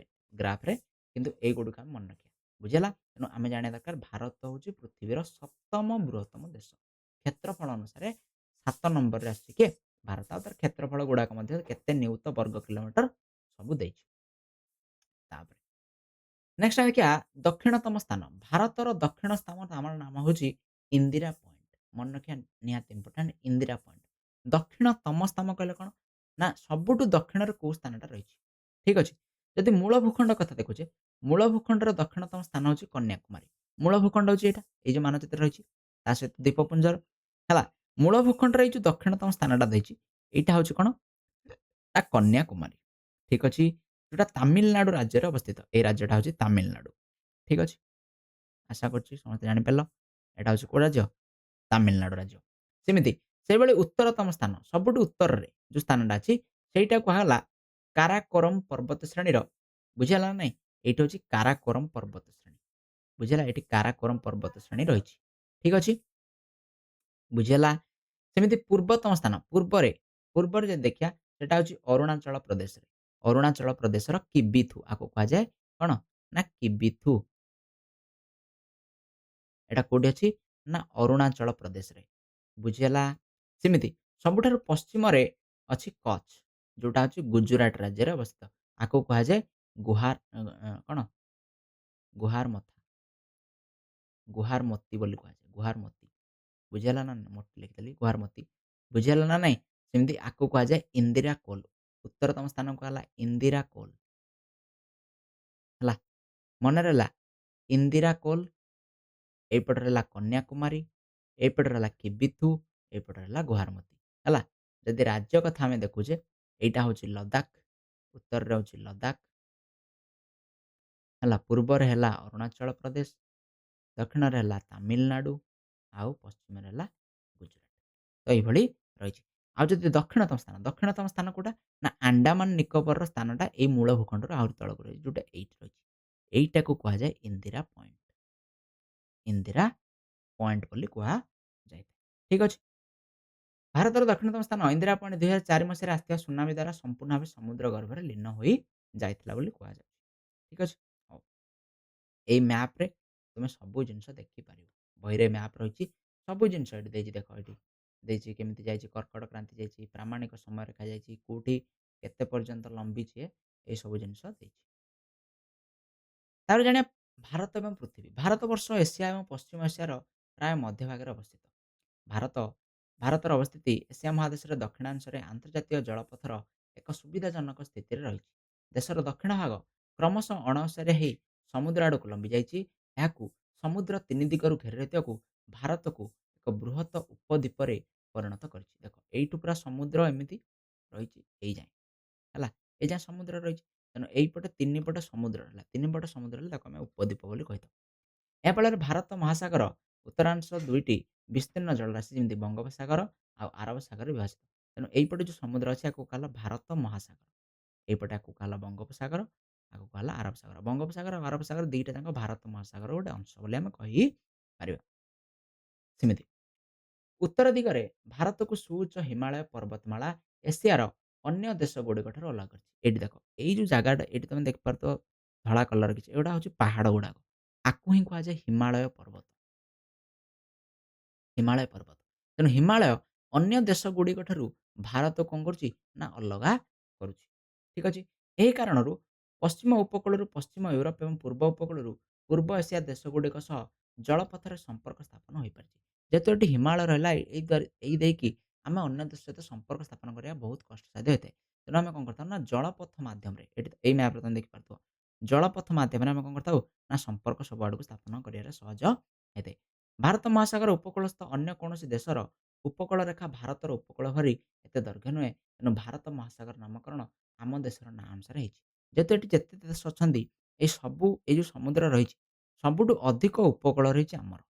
ଗ୍ରାଫରେ। କିନ୍ତୁ ଏଇଗୁଡ଼ିକୁ ଆମେ ମନେ ରଖିବା। ବୁଝିହେଲା? ତେଣୁ ଆମେ ଜାଣିବା ଦରକାର ଭାରତ ହଉଛି ପୃଥିବୀର 7ମ ବୃହତ୍ତମ ଦେଶ। କ୍ଷେତ୍ରଫଳ ଅନୁସାରେ 7 ନମ୍ବରରେ ଆସିଛି କିଏ? ଭାରତ। ଆଉ ତାର କ୍ଷେତ୍ରଫଳ ଗୁଡାକ ମଧ୍ୟ କେତେ ନିୟୁତ ବର୍ଗ କିଲୋମିଟର ସବୁ ଦେଇଛି। ତାପରେ ନେକ୍ସଟ ଆମେ ଦେଖିବା ଦକ୍ଷିଣତମ ସ୍ଥାନ। ଭାରତର ଦକ୍ଷିଣ ସ୍ଥାନ ଆମର ନାମ ହେଉଛି ଇନ୍ଦିରା ପଏଣ୍ଟ। ମନେ ରଖିବା ନିହାତି ଇମ୍ପୋର୍ଟାଣ୍ଟ ଇନ୍ଦିରା ପଏଣ୍ଟ। ଦକ୍ଷିଣତମ ସ୍ଥାନ କହିଲେ କଣ? ନା ସବୁଠୁ ଦକ୍ଷିଣରେ କୋଉ ସ୍ଥାନଟା ରହିଛି? ଠିକ୍ ଅଛି? ଯଦି ମୂଳ ଭୂଖଣ୍ଡ କଥା ଦେଖୁଛେ, ମୂଳ ଭୂଖଣ୍ଡର ଦକ୍ଷିଣତମ ସ୍ଥାନ ହେଉଛି କନ୍ୟାକୁମାରୀ। ମୂଳ ଭୂଖଣ୍ଡ ହେଉଛି ଏଇଟା। ଏଇ ଯୋଉ ମାନଚିତ୍ର ରହିଛି। ତା ସହିତ ଦ୍ୱୀପପୁଞ୍ଜର। ହେଲା? ମୂଳ ଭୂଖଣ୍ଡର ଏଇ ଯୋଉ ଦକ୍ଷିଣତମ ସ୍ଥାନଟା ଦେଇଛି, ଏଇଟା ହେଉଛି କଣ? ତା କନ୍ୟାକୁମାରୀ। ଠିକ୍ ଅଛି? ଯୋଉଟା ତାମିଲନାଡୁ ରାଜ୍ୟରେ ଅବସ୍ଥିତ। ଏଇ ରାଜ୍ୟଟା ହେଉଛି ତାମିଲନାଡୁ। ଠିକ୍ ଅଛି? ଆଶା କରୁଛି ସମସ୍ତେ ଜାଣିପାରିଲ। ଏଇଟା ହେଉଛି କୋଉ ରାଜ୍ୟ? ତାମିଲନାଡୁ ରାଜ୍ୟ। ସେମିତି ସେଇଭଳି ଉତ୍ତରତମ ସ୍ଥାନ, ସବୁଠୁ ଉତ୍ତରରେ ଯୋଉ ସ୍ଥାନଟା ଅଛି, ସେଇଟାକୁ କୁହାଗଲା କାରାକୋରମ ପର୍ବତ ଶ୍ରେଣୀର। ବୁଝିହେଲା ନା ନାଇଁ? ଏଇଟା ହେଉଛି କାରାକୋରମ ପର୍ବତ ଶ୍ରେଣୀ। ବୁଝିହେଲା? ଏଠି କାରାକୋରମ୍ ପର୍ବତ ଶ୍ରେଣୀ ରହିଛି। ଠିକ୍ ଅଛି? ବୁଝିହେଲା? ସେମିତି ପୂର୍ବତମ ସ୍ଥାନ ପୂର୍ବରେ ଯଦି ଦେଖିବା ସେଟା ହଉଛି ଅରୁଣାଚଳ ପ୍ରଦେଶରେ। ଅରୁଣାଚଳ ପ୍ରଦେଶର କିବିଥୁ ଆକୁ କୁହାଯାଏ କଣ? ନା କିବିଥୁ। ଏଟା କୋଉଠି ଅଛି? ନା ଅରୁଣାଚଳ ପ୍ରଦେଶରେ। ବୁଝିହେଲା? ସେମିତି ସବୁଠାରୁ ପଶ୍ଚିମରେ ଅଛି କଚ୍ଛ, ଯୋଉଟା ହଉଛି ଗୁଜୁରାଟ ରାଜ୍ୟରେ ଅବସ୍ଥିତ। ଆକୁ କୁହାଯାଏ କଣ? ଗୁହାରମଥା, ଗୁହାରମତି ବୋଲି କୁହାଯାଏ। ଗୁହାରମତି। ବୁଝିହେଲା ନା ମୋଟି ଲେଖିଦେଲି ଗୁହାରମତି। ବୁଝିହେଲା ନା ନାଇଁ? ସେମିତି ଆକୁ କୁହାଯାଏ ଇନ୍ଦିରା କୋଲ୍। ଉତ୍ତରତମ ସ୍ଥାନ କୁହାଗଲା ଇନ୍ଦିରା କୋଲ୍। ହେଲା? ମନେ ରହିଲା? ଇନ୍ଦିରା କୋଲ୍, ଏଇପଟେ ରହିଲା କନ୍ୟାକୁମାରୀ, ଏଇପଟେ ରହିଲା କିବିଥୁ, ଏଇପଟେ ରହିଲା ଗୁହାରମତି। ହେଲା? ଯଦି ରାଜ୍ୟ କଥା ଆମେ ଦେଖୁଛେ, ଏଇଟା ହଉଛି ଲଦାଖ, ଉତ୍ତରରେ ହଉଛି ଲଦାଖ, ହେଲା? ପୂର୍ବରେ ହେଲା ଅରୁଣାଚଳ ପ୍ରଦେଶ, ଦକ୍ଷିଣରେ ହେଲା ତାମିଲନାଡୁ, ଆଉ ପଶ୍ଚିମରେ ହେଲା ଗୁଜୁରାଟ। ତ ଏଇଭଳି ରହିଛି। ଆଉ ଯଦି ଦକ୍ଷିଣତମ ସ୍ଥାନ କୋଉଟା? ନା ଆଣ୍ଡାମାନ ନିକୋବରର ସ୍ଥାନଟା ଏଇ ମୂଳ ଭୂଖଣ୍ଡରୁ ଆହୁରି ତଳକୁ ରହିଛି, ଯୋଉଟା ଏଇଠି ରହିଛି। ଏଇଟାକୁ କୁହାଯାଏ ଇନ୍ଦିରା ପଏଣ୍ଟ। ଇନ୍ଦିରା ପଏଣ୍ଟ ବୋଲି କୁହାଯାଇଥାଏ। ଠିକ୍ ଅଛି? ଭାରତର ଦକ୍ଷିଣତମ ସ୍ଥାନ ଇନ୍ଦିରା ପଏଣ୍ଟ 2004 ମସିହାରେ ଆସିଥିବା ସୁନାମି ଦ୍ୱାରା ସମ୍ପୂର୍ଣ୍ଣ ଭାବେ ସମୁଦ୍ର ଗର୍ଭରେ ଲୀନ ହୋଇ ଯାଇଥିଲା ବୋଲି କୁହାଯାଉଛି। ଠିକ୍ ଅଛି? ହଉ। ଏଇ ମ୍ୟାପ୍‌ରେ ତୁମେ ସବୁ ଜିନିଷ ଦେଖିପାରିବ। ବହିରେ ମ୍ୟାପ୍ ରହିଛି। ସବୁ ଜିନିଷ ଏଠି ଦେଇଛି ଦେଖ ଏଠି। ଦେଇଛି କେମିତି ଯାଇଛି କର୍କଟ କ୍ରାନ୍ତି ଯାଇଛି, ପ୍ରାମାଣିକ ସମୟରେଖା ଯାଇଛି, କୋଉଠି କେତେ ପର୍ଯ୍ୟନ୍ତ ଲମ୍ବିଛି ଏସବୁ ଜିନିଷ ଦେଇଛି। ତାପରେ ଜାଣିବା ଭାରତ ଏବଂ ପୃଥିବୀ। ଭାରତବର୍ଷ ଏସିଆ ଏବଂ ପଶ୍ଚିମ ଏସିଆର ପ୍ରାୟ ମଧ୍ୟଭାଗରେ ଅବସ୍ଥିତ। ଭାରତ ଭାରତର ଅବସ୍ଥିତି ଏସିଆ ମହାଦେଶର ଦକ୍ଷିଣାଂଶରେ ଆନ୍ତର୍ଜାତୀୟ ଜଳପଥର ଏକ ସୁବିଧାଜନକ ସ୍ଥିତିରେ ରହିଛି। ଦେଶର ଦକ୍ଷିଣ ଭାଗ କ୍ରମଶଃ ଅଣଓସାରିଆ ହେଇ ସମୁଦ୍ର ଆଡ଼କୁ ଲମ୍ବି ଯାଇଛି। ଏହାକୁ ସମୁଦ୍ର ତିନି ଦିଗରୁ ଘେରି ରହିଥିବାକୁ ଭାରତକୁ ଏକ ବୃହତ ଉପଦ୍ୱୀପରେ ପରିଣତ କରିଛି। ଦେଖ ଏଇଠୁ ପୁରା ସମୁଦ୍ର ଏମିତି ରହିଛି ଏଇ ଯାଏଁ। ହେଲା? ଏ ଯାଏଁ ସମୁଦ୍ର ରହିଛି। ତେଣୁ ଏଇପଟେ ତିନି ପଟ ସମୁଦ୍ର ରହିଲା। ତିନି ପଟ ସମୁଦ୍ର ହେଲେ ତାକୁ ଆମେ ଉପଦ୍ୱୀପ ବୋଲି କହିଥାଉ। ଏହା ଫଳରେ ଭାରତ ମହାସାଗର ଉତ୍ତରାଂଶ ଦୁଇଟି ବିସ୍ତୀର୍ଣ୍ଣ ଜଳରାଶି ଯେମିତି ବଙ୍ଗୋପସାଗର ଆଉ ଆରବ ସାଗରରେ ବିଭାଜିତ। ତେଣୁ ଏଇପଟେ ଯୋଉ ସମୁଦ୍ର ଅଛି ଆକୁ କୁହାହେଲା ଭାରତ ମହାସାଗର। ଏଇପଟେ ଆକୁ କୁହାହେଲା ବଙ୍ଗୋପସାଗର, ଆକୁ କୁହାହେଲା ଆରବ ସାଗର। ବଙ୍ଗୋପସାଗର ଆଉ ଆରବ ସାଗର ଦିଟା ଯାକ ଭାରତ ମହାସାଗରର ଗୋଟେ ଅଂଶ ବୋଲି ଆମେ କହିପାରିବା। ସେମିତି ଉତ୍ତର ଦିଗରେ ଭାରତକୁ ସୁଉଚ୍ଚ ହିମାଳୟ ପର୍ବତମାଳା ଏସିଆର ଅନ୍ୟ ଦେଶଗୁଡ଼ିକଠାରୁ ଅଲଗା କରିଛି। ଏଇଠି ଦେଖ, ଏଇ ଯୋଉ ଜାଗାଟା ଏଇଠି ତମେ ଦେଖିପାରୁଥିବ ଧଳା କଲର କିଛି, ଏଗୁଡ଼ା ହଉଛି ପାହାଡ଼ ଗୁଡ଼ାକ। ଆକୁ ହିଁ କୁହାଯାଏ ହିମାଳୟ ପର୍ବତ। ହିମାଳୟ ପର୍ବତ। ତେଣୁ ହିମାଳୟ ଅନ୍ୟ ଦେଶଗୁଡ଼ିକ ଠାରୁ ଭାରତକୁ କଣ କରୁଛି? ନା ଅଲଗା କରୁଛି। ଠିକ୍ ଅଛି? ଏହି କାରଣରୁ ପଶ୍ଚିମ ଉପକୂଳରୁ ପଶ୍ଚିମ ୟୁରୋପ ଏବଂ ପୂର୍ବ ଉପକୂଳରୁ ପୂର୍ବ ଏସିଆ ଦେଶଗୁଡ଼ିକ ସହ ଜଳପଥରେ ସମ୍ପର୍କ ସ୍ଥାପନ ହୋଇପାରିଛି। ଯେହେତୁ ଏଠି ହିମାଳୟ ରହିଲା ଏଇ ଦେଇକି ଆମେ ଅନ୍ୟ ଦେଶ ସହିତ ସମ୍ପର୍କ ସ୍ଥାପନ କରିବା ବହୁତ କଷ୍ଟସାଧ୍ୟ ହୋଇଥାଏ। ତେଣୁ ଆମେ କଣ କରିଥାଉ ନା ଜଳପଥ ମାଧ୍ୟମରେ ଏଠି ଏଇ ମ୍ୟାପ୍‌ରେ ତମେ ଦେଖିପାରୁଥିବ। ଜଳପଥ ମାଧ୍ୟମରେ ଆମେ କଣ କରିଥାଉ ନା ସମ୍ପର୍କ ସବୁ ଆଡ଼କୁ ସ୍ଥାପନ କରିବାରେ ସହଜ ହୋଇଥାଏ। ଭାରତ ମହାସାଗର ଉପକୂଳସ୍ଥ ଅନ୍ୟ କୌଣସି ଦେଶର ଉପକୂଳ ରେଖା ଭାରତର ଉପକୂଳ ଭଳି ଏତେ ଦୈର୍ଘ୍ୟ ନୁହେଁ। ତେଣୁ ଭାରତ ମହାସାଗର ନାମକରଣ ଆମ ଦେଶର ନାଁ ଅନୁସାରେ ହେଇଛି। ଯେହେତୁ ଏଠି ଯେତେ ଦେଶ ଅଛନ୍ତି ଏଇ ଯୋଉ ସମୁଦ୍ର ରହିଛି, ସବୁଠୁ ଅଧିକ ଉପକୂଳ ରହିଛି ଆମର।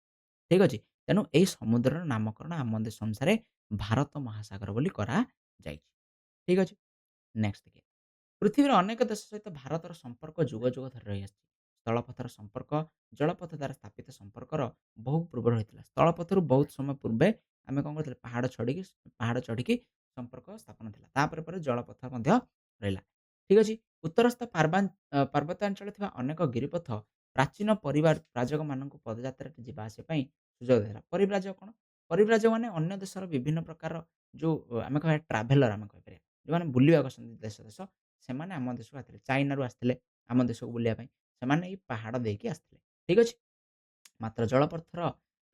ଠିକ୍ ଅଛି? ତେଣୁ ଏଇ ସମୁଦ୍ରର ନାମକରଣ ଆମ ଦେଶ ଅନୁସାରେ ଭାରତ ମହାସାଗର ବୋଲି କରାଯାଇଛି। ଠିକ୍ ଅଛି? ନେକ୍ସଟ୍ ଦେଖିବା। ପୃଥିବୀର ଅନେକ ଦେଶ ସହିତ ଭାରତର ସମ୍ପର୍କ ଯୁଗ ଯୁଗ ଧରି ରହିଆସିଛି। ସ୍ଥଳପଥର ସମ୍ପର୍କ ଜଳପଥ ଦ୍ୱାରା ସ୍ଥାପିତ ସମ୍ପର୍କର ବହୁ ପୂର୍ବରୁ ହୋଇଥିଲା। ସ୍ଥଳପଥରୁ ବହୁତ ସମୟ ପୂର୍ବେ ଆମେ କଣ କରିଥିଲେ ପାହାଡ଼ ଚଢ଼ିକି ସମ୍ପର୍କ ସ୍ଥାପନ ଥିଲା। ତାପରେ ପରେ ଜଳପଥ ମଧ୍ୟ ରହିଲା। ଠିକ୍ ଅଛି? ଉତ୍ତରସ୍ଥ ପାର୍ବତ୍ୟାଞ୍ଚଳରେ ଥିବା ଅନେକ ଗିରିପଥ ପ୍ରାଚୀନ ପରିବ୍ରାଜକମାନଙ୍କୁ ପଦଯାତ୍ରାରେ ଯିବା ଆସିବା ପାଇଁ ସୁଯୋଗ ଦେଇଥିଲା। ପରିବ୍ରାଜକ କଣ? ପରିବ୍ରାଜକ ମାନେ ଅନ୍ୟ ଦେଶର ବିଭିନ୍ନ ପ୍ରକାର ଯୋଉ ଆମେ କହିବା ଟ୍ରାଭେଲର ଆମେ କହିପାରିବା। ଯୋଉମାନେ ବୁଲିବାକୁ ଆସନ୍ତି ଦେଶ ଦେଶ, ସେମାନେ ଆମ ଦେଶକୁ ଆସିଥିଲେ। ଚାଇନାରୁ ଆସିଥିଲେ ଆମ ଦେଶକୁ ବୁଲିବା ପାଇଁ। ସେମାନେ ଏଇ ପାହାଡ଼ ଦେଇକି ଆସିଥିଲେ। ଠିକ୍ ଅଛି? ମାତ୍ର ଜଳପଥର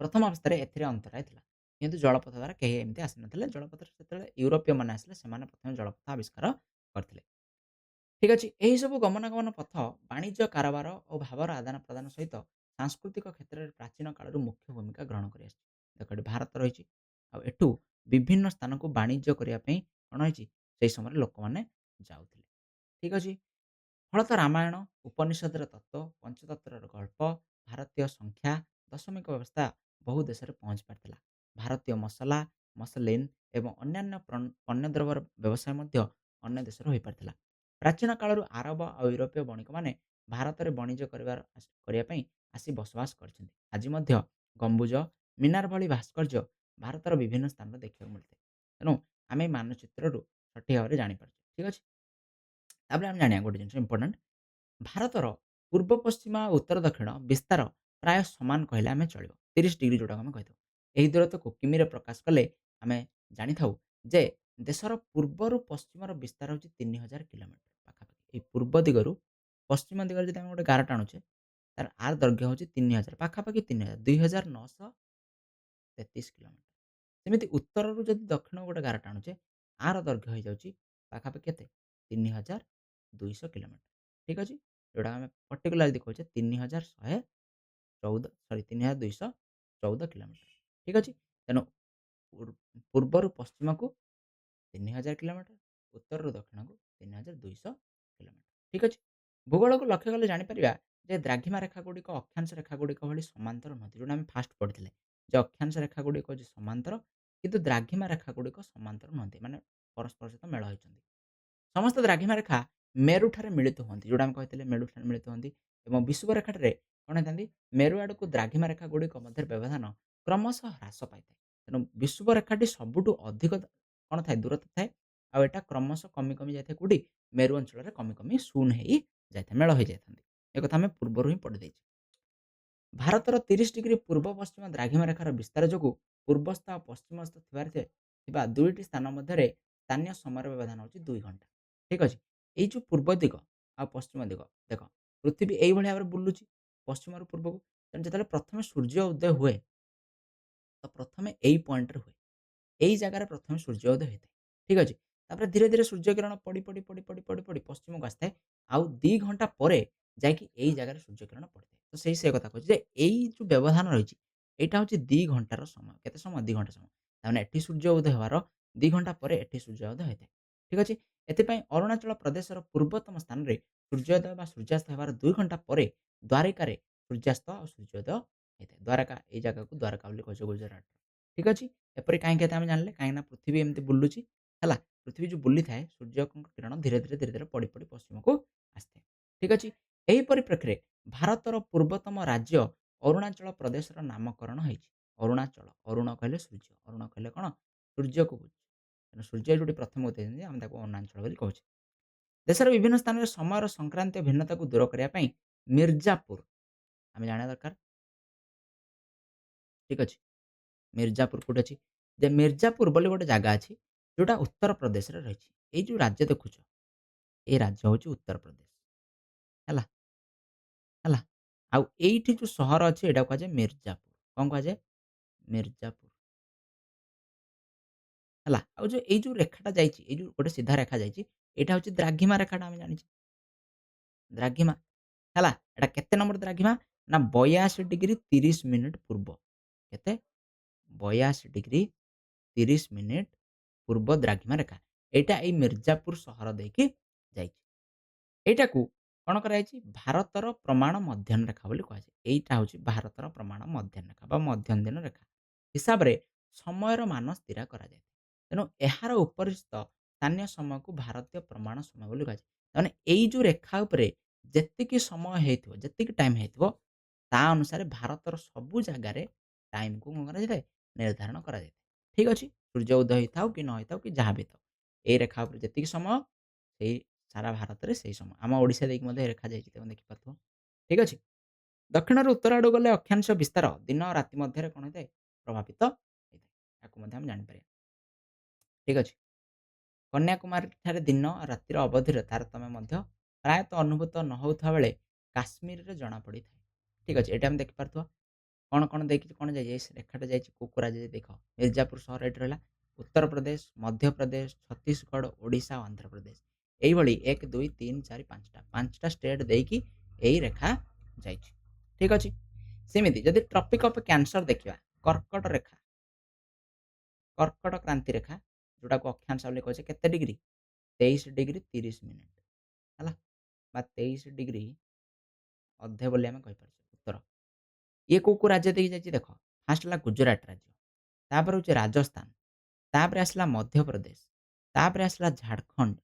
ପ୍ରଥମ ଅବସ୍ଥାରେ ଏଥିରେ ଅନ୍ତରାୟ ଥିଲା। କିନ୍ତୁ ଜଳପଥ ଦ୍ୱାରା କେହି ଏମିତି ଆସିନଥିଲେ। ଜଳପଥରେ ଯେତେବେଳେ ୟୁରୋପୀୟ ମାନେ ଆସିଲେ ସେମାନେ ପ୍ରଥମେ ଜଳପଥ ଆବିଷ୍କାର କରିଥିଲେ। ଠିକ୍ ଅଛି? ଏହିସବୁ ଗମନାଗମନ ପଥ ବାଣିଜ୍ୟ କାରବାର ଓ ଭାବର ଆଦାନ-ପ୍ରଦାନ ସହିତ ସାଂସ୍କୃତିକ କ୍ଷେତ୍ରରେ ପ୍ରାଚୀନ କାଳରୁ ମୁଖ୍ୟ ଭୂମିକା ଗ୍ରହଣ କରିଆସିଛି। ଦେଖ ଏଠି ଭାରତ ରହିଛି। ଆଉ ଏଠୁ ବିଭିନ୍ନ ସ୍ଥାନକୁ ବାଣିଜ୍ୟ କରିବା ପାଇଁ କଣ ହେଇଛି? ସେଇ ସମୟରେ ଲୋକମାନେ ଯାଉଥିଲେ। ଠିକ୍ ଅଛି? ଫଳତଃ ରାମାୟଣ, ଉପନିଷଦର ତତ୍ତ୍ୱ, ପଞ୍ଚତନ୍ତ୍ରର ଗଳ୍ପ, ଭାରତୀୟ ସଂଖ୍ୟା, ଦଶମିକ ବ୍ୟବସ୍ଥା ବହୁ ଦେଶରେ ପହଞ୍ଚି ପାରିଥିଲା। ଭାରତୀୟ ମସଲା, ମସଲିନ୍ ଏବଂ ଅନ୍ୟାନ୍ୟ ପଣ୍ୟ ଦ୍ରବ୍ୟର ବ୍ୟବସାୟ ମଧ୍ୟ ଅନ୍ୟ ଦେଶରେ ହୋଇପାରିଥିଲା। ପ୍ରାଚୀନ କାଳରୁ ଆରବ ଆଉ ୟୁରୋପୀୟ ବଣିକମାନେ ଭାରତରେ ବଣିଜ କରିବା ପାଇଁ ଆସି ବସବାସ କରିଛନ୍ତି। ଆଜି ମଧ୍ୟ ଗମ୍ବୁଜ, ମିନାର ଭଳି ଭାସ୍କର୍ଯ୍ୟ ଭାରତର ବିଭିନ୍ନ ସ୍ଥାନରେ ଦେଖିବାକୁ ମିଳିଥାଏ। ତେଣୁ ଆମେ ଏଇ ମାନଚିତ୍ରରୁ ସଠିକ୍ ଭାବରେ ଜାଣିପାରୁଛେ। ଠିକ୍ ଅଛି? ତାପରେ ଆମେ ଜାଣିବା ଗୋଟେ ଜିନିଷ ଇମ୍ପୋର୍ଟାଣ୍ଟ ଭାରତର ପୂର୍ବ ପଶ୍ଚିମ ଆଉ ଉତ୍ତର ଦକ୍ଷିଣ ବିସ୍ତାର ପ୍ରାୟ ସମାନ କହିଲେ ଆମେ ଚଳିବ। 30 ଡିଗ୍ରୀ ଯୋଉଟାକୁ ଆମେ କହିଥାଉ। ଏହି ଦୂରତ୍ୱକୁ କିମିରେ ପ୍ରକାଶ କଲେ ଆମେ ଜାଣିଥାଉ ଯେ ଦେଶର ପୂର୍ବରୁ ପଶ୍ଚିମର ବିସ୍ତାର ହେଉଛି 3000 କିଲୋମିଟର ପାଖାପାଖି। ଏହି ପୂର୍ବ ଦିଗରୁ ପଶ୍ଚିମ ଦିଗରେ ଯଦି ଆମେ ଗୋଟେ ଗାର ଟାଣୁଛେ ତାର ଆର ଦୈର୍ଘ୍ୟ ହେଉଛି 3000 ପାଖାପାଖି 3000 2933 କିଲୋମିଟର। ସେମିତି ଉତ୍ତରରୁ ଯଦି ଦକ୍ଷିଣକୁ ଗୋଟେ ଗାର ଟାଣୁଛେ ଆର ଦୈର୍ଘ୍ୟ ହେଇଯାଉଛି ପାଖାପାଖି କେତେ 3200 କିଲୋମିଟର। ଠିକ୍ ଅଛି? ଯୋଉଟା ଆମେ ପର୍ଟିକୁଲାର ଯଦି କହୁଛେ 3214 କିଲୋମିଟର। ଠିକ୍ ଅଛି? ତେଣୁ ପୂର୍ବରୁ ପଶ୍ଚିମକୁ 3000 କିଲୋମିଟର, ଉତ୍ତରରୁ ଦକ୍ଷିଣକୁ 3200 କିଲୋମିଟର। ଠିକ୍ ଅଛି? ଭୂଗୋଳକୁ ଲକ୍ଷ୍ୟ କଲେ ଜାଣିପାରିବା ଯେ ଦ୍ରାଘିମା ରେଖାଗୁଡ଼ିକ ଅକ୍ଷାଂଶ ରେଖାଗୁଡ଼ିକ ଭଳି ସମାନ୍ତର ନୁହନ୍ତି। ଯୋଉଟା ଆମେ ଫାଷ୍ଟ ପଢ଼ିଥିଲେ ଯେ ଅକ୍ଷାଂଶ ରେଖାଗୁଡ଼ିକ ହେଉଛି ସମାନ୍ତର କିନ୍ତୁ ଦ୍ରାଘିମା ରେଖାଗୁଡ଼ିକ ସମାନ୍ତର ନୁହନ୍ତି। ମାନେ ପରସ୍ପର ସହିତ ମେଳ ହୋଇଛନ୍ତି। ସମସ୍ତ ଦ୍ରାଘିମା ରେଖା ମେରୁଠାରେ ମିଳିତ ହୁଅନ୍ତି। ଯୋଉଟା ଆମେ କହିଥିଲେ ମେରୁଠାରେ ମିଳିତ ହୁଅନ୍ତି ଏବଂ ବିଷୁବ ରେଖାଠାରେ କ'ଣ ହେଇଥାନ୍ତି ମେରୁ ଆଡ଼କୁ ଦ୍ରାଘିମା ରେଖାଗୁଡ଼ିକ ମଧ୍ୟରେ ବ୍ୟବଧାନ କ୍ରମଶଃ ହ୍ରାସ ପାଇଥାଏ। ତେଣୁ ବିଷୁବ ରେଖାଟି ସବୁଠୁ ଅଧିକ କ'ଣ ଥାଏ ଦୂରତା ଥାଏ ଆଉ ଏଟା କ୍ରମଶଃ କମି କମି ଯାଇଥାଏ କୋଉଠି ମେରୁ ଅଞ୍ଚଳରେ କମି କମି ଶୂନ ହେଇ ଯାଇଥାଏ ମେଳ ହେଇଯାଇଥାନ୍ତି। ଏକଥା ଆମେ ପୂର୍ବରୁ ହିଁ ପଢ଼ିଦେଇଛେ। ଭାରତର 30 ଡିଗ୍ରୀ ପୂର୍ବ ପଶ୍ଚିମ ଦ୍ରାଘିମା ରେଖାର ବିସ୍ତାର ଯୋଗୁଁ ପୂର୍ବସ୍ଥ ଆଉ ପଶ୍ଚିମସ୍ଥ ଥିବା ଦୁଇଟି ସ୍ଥାନ ମଧ୍ୟରେ ସ୍ଥାନୀୟ ସମୟର ବ୍ୟବଧାନ ହେଉଛି 2 ଘଣ୍ଟା। ଠିକ୍ ଅଛି? ଏଇ ଯୋଉ ପୂର୍ବ ଦିଗ ଆଉ ପଶ୍ଚିମ ଦିଗ ଦେଖ ପୃଥିବୀ ଏଇଭଳି ଭାବରେ ବୁଲୁଛି ପଶ୍ଚିମରୁ ପୂର୍ବକୁ। ତେଣୁ ଯେତେବେଳେ ପ୍ରଥମେ ସୂର୍ଯ୍ୟ ଉଦୟ ହୁଏ ତ ପ୍ରଥମେ ଏଇ ପଏଣ୍ଟରେ ହୁଏ। ଏଇ ଜାଗାରେ ପ୍ରଥମେ ସୂର୍ଯ୍ୟ ଉଦୟ ହେଇଥାଏ। ଠିକ୍ ଅଛି? ତାପରେ ଧୀରେ ଧୀରେ ସୂର୍ଯ୍ୟ କିରଣ ପଡ଼ି ପଶ୍ଚିମକୁ ଆସିଥାଏ। ଆଉ 2 ଘଣ୍ଟା ପରେ ଯାଇକି ଏଇ ଜାଗାରେ ସୂର୍ଯ୍ୟ କିରଣ ପଡ଼ିଥାଏ। ତ ସେ କଥା କହୁଛି ଯେ ଏଇ ଯୋଉ ବ୍ୟବଧାନ ରହିଛି ଏଇଟା ହଉଛି 2 ଘଣ୍ଟାର ସମୟ। କେତେ ସମୟ? 2 ଘଣ୍ଟା ସମୟ। ତାମାନେ ଏଠି ସୂର୍ଯ୍ୟ ଉଦୟ ହେବାର 2 ଘଣ୍ଟା ପରେ ଏଠି ସୂର୍ଯ୍ୟ ଉଦୟ ହୋଇଥାଏ। ଠିକ୍ ଅଛି? ଏଥିପାଇଁ ଅରୁଣାଚଳ ପ୍ରଦେଶର ପୂର୍ବତମ ସ୍ଥାନରେ ସୂର୍ଯ୍ୟୋଦୟ ବା ସୂର୍ଯ୍ୟାସ୍ତ ହେବାର 2 ଘଣ୍ଟା ପରେ ଦ୍ୱାରିକାରେ ସୂର୍ଯ୍ୟାସ୍ତ ଆଉ ସୂର୍ଯ୍ୟୋଦୟ ହେଇଥାଏ। ଦ୍ୱାରକା ଏଇ ଜାଗାକୁ ଦ୍ୱାରକା ବୋଲି କୁହାଯାଏ ଗୁଜରାଟର। ଠିକ୍ ଅଛି? ଏପରି କାହିଁକି ହେଇଥାଏ ଆମେ ଜାଣିଲେ କାହିଁକିନା ପୃଥିବୀ ଏମିତି ବୁଲୁଛି ହେଲା। ପୃଥିବୀ ଯୋଉ ବୁଲିଥାଏ ସୂର୍ଯ୍ୟଙ୍କ କିରଣ ଧୀରେ ଧୀରେ ପଶ୍ଚିମକୁ ଆସିଥାଏ। ଠିକ୍ ଅଛି? ଏହି ପରିପ୍ରେକ୍ଷୀରେ ଭାରତର ପୂର୍ବତମ ରାଜ୍ୟ ଅରୁଣାଚଳ ପ୍ରଦେଶର ନାମକରଣ ହେଇଛି। ଅରୁଣାଚଳ ଅରୁଣ କହିଲେ ସୂର୍ଯ୍ୟ ଅରୁଣ କହିଲେ କ'ଣ ସୂର୍ଯ୍ୟକୁ ବୁଝୁଛି। ତେଣୁ ସୂର୍ଯ୍ୟ ଯୋଉଠି ପ୍ରଥମେ ଉଦୟ ଆମେ ତାକୁ ଅରୁଣାଚଳ ବୋଲି କହୁଛେ। ଦେଶର ବିଭିନ୍ନ ସ୍ଥାନରେ ସମୟର ସଂକ୍ରାନ୍ତୀୟ ଭିନ୍ନତାକୁ ଦୂର କରିବା ପାଇଁ ମିର୍ଜାପୁର ଆମେ ଜାଣିବା ଦରକାର। ଠିକ୍ ଅଛି? ମିର୍ଜାପୁର କୋଉଠି ଅଛି? ଯେ ମିର୍ଜାପୁର ବୋଲି ଗୋଟେ ଜାଗା ଅଛି ଯୋଉଟା ଉତ୍ତରପ୍ରଦେଶରେ ରହିଛି। ଏଇ ଯୋଉ ରାଜ୍ୟ ଦେଖୁଛ ଏଇ ରାଜ୍ୟ ହଉଛି ଉତ୍ତରପ୍ରଦେଶ। ହେଲା? ହେଲା? ଆଉ ଏଇଠି ଯୋଉ ସହର ଅଛି ଏଇଟାକୁ କୁହାଯାଏ ମିର୍ଜାପୁର। କ'ଣ କୁହାଯାଏ? ମିର୍ଜାପୁର। ହେଲା? ଆଉ ଯୋଉ ଏଇ ଯୋଉ ରେଖାଟା ଯାଇଛି, ଏଇ ଯୋଉ ଗୋଟେ ସିଧା ରେଖା ଯାଇଛି, ଏଇଟା ହଉଛି ଦ୍ରାଘିମା ରେଖାଟା ଆମେ ଜାଣିଛେ। ଦ୍ରାଘିମା। ହେଲା? ଏଟା କେତେ ନମ୍ବର ଦ୍ରାଘିମା? ନା 82 ଡିଗ୍ରୀ 30 ମିନିଟ୍ ପୂର୍ବ। କେତେ? 82 ଡିଗ୍ରୀ 30 ମିନିଟ୍ ପୂର୍ବ ଦ୍ରାଘିମା ରେଖା। ଏଇଟା ଏଇ ମିର୍ଜାପୁର ସହର ଦେଇକି ଯାଇଛି। ଏଇଟାକୁ କ'ଣ କରାଯାଇଛି? ଭାରତର ପ୍ରମାଣ ମଧ୍ୟାହ୍ନ ରେଖା ବୋଲି କୁହାଯାଏ। ଏଇଟା ହଉଛି ଭାରତର ପ୍ରମାଣ ମଧ୍ୟାହ୍ନ ରେଖା ବା ମଧ୍ୟନ୍ଦିନ ରେଖା ହିସାବରେ ସମୟର ମାନ ସ୍ଥିର କରାଯାଇଥାଏ। ତେଣୁ ଏହାର ଉପରିସ୍ଥ ସ୍ଥାନୀୟ ସମୟକୁ ଭାରତୀୟ ପ୍ରମାଣ ସମୟ ବୋଲି କୁହାଯାଏ। ତାମାନେ ଏଇ ଯୋଉ ରେଖା ଉପରେ ଯେତିକି ସମୟ ହେଇଥିବ, ଯେତିକି ଟାଇମ୍ ହେଇଥିବ ତା ଅନୁସାରେ ଭାରତର ସବୁ ଜାଗାରେ ଟାଇମ୍‌କୁ କ'ଣ କରାଯାଇଥାଏ? ନିର୍ଦ୍ଧାରଣ କରାଯାଇଥାଏ। ଠିକ୍ ଅଛି? ସୂର୍ଯ୍ୟ ଉଦୟ ହେଇଥାଉ କି ନ ହେଇଥାଉ କି ଯାହା ବି ହେଇଥାଉ। ଏଇ ରେଖା ଉପରେ ଯେତିକି ସମୟ ସେଇ ସାରା ଭାରତରେ ସେଇ ସମୟ। ଆମ ଓଡ଼ିଶା ଦେଇକି ମଧ୍ୟ ଏ ରେଖା ଯାଇଛି ତମେ ଦେଖିପାରୁଥିବ। ଠିକ୍ ଅଛି? ଦକ୍ଷିଣରୁ ଉତ୍ତର ଆଡ଼କୁ ଗଲେ ଅକ୍ଷାଂଶ ବିସ୍ତାର ଦିନ ଆଉ ରାତି ମଧ୍ୟରେ କ'ଣ ହେଇଥାଏ? ପ୍ରଭାବିତ ହେଇଥାଏ। ୟାକୁ ମଧ୍ୟ ଆମେ ଜାଣିପାରିବା। ଠିକ୍ ଅଛି? କନ୍ୟାକୁମାରୀଠାରେ ଦିନ ଆଉ ରାତିର ଅବଧିରେ ତାରତମ୍ୟ ମଧ୍ୟ ପ୍ରାୟତଃ ଅନୁଭୂତ ନ ହେଉଥିବା ବେଳେ କାଶ୍ମୀରରେ ଜଣାପଡ଼ିଥାଏ। ଠିକ୍ ଅଛି? ଏଇଟା ଆମେ ଦେଖିପାରୁଥିବା। କ'ଣ ଦେଇକି କ'ଣ ଯାଇଛି? ଏଇ ରେଖାଟା ଯାଇଛି କୋଉ କୋଉ ରାଜ୍ୟ ଦେଖ। ମିର୍ଜାପୁର ସହର ଏଇଠି ରହିଲା। ଉତ୍ତରପ୍ରଦେଶ, ମଧ୍ୟପ୍ରଦେଶ, ଛତିଶଗଡ଼, ଓଡ଼ିଶା ଆଉ ଆନ୍ଧ୍ରପ୍ରଦେଶ। ଏଇଭଳି 1, 2, 3, 4, 5ଟା ଷ୍ଟେଟ୍ ଦେଇକି ଏଇ ରେଖା ଯାଇଛି। ଠିକ୍ ଅଛି? ସେମିତି ଯଦି ଟ୍ରପିକ୍ ଅଫ୍ କ୍ୟାନ୍ସର ଦେଖିବା, କର୍କଟ ରେଖା, କର୍କଟ କ୍ରାନ୍ତି ରେଖା ଯୋଉଟାକୁ ଅକ୍ଷାଂଶ ବୋଲି କହୁଛେ କେତେ ଡିଗ୍ରୀ? 23 ଡିଗ୍ରୀ 30 ମିନିଟ୍ ହେଲା ବା 23 ଡିଗ୍ରୀ ଅଧେ ବୋଲି ଆମେ କହିପାରୁଛେ ଉତ୍ତର। ଇଏ କୋଉ କୋଉ ରାଜ୍ୟ ଦେଇକି ଯାଇଛି ଦେଖ। ଫାର୍ଷ୍ଟ ହେଲା ଗୁଜରାଟ ରାଜ୍ୟ, ତାପରେ ହଉଛି ରାଜସ୍ଥାନ, ତାପରେ ଆସିଲା ମଧ୍ୟପ୍ରଦେଶ, ତାପରେ ଆସିଲା ଝାଡ଼ଖଣ୍ଡ,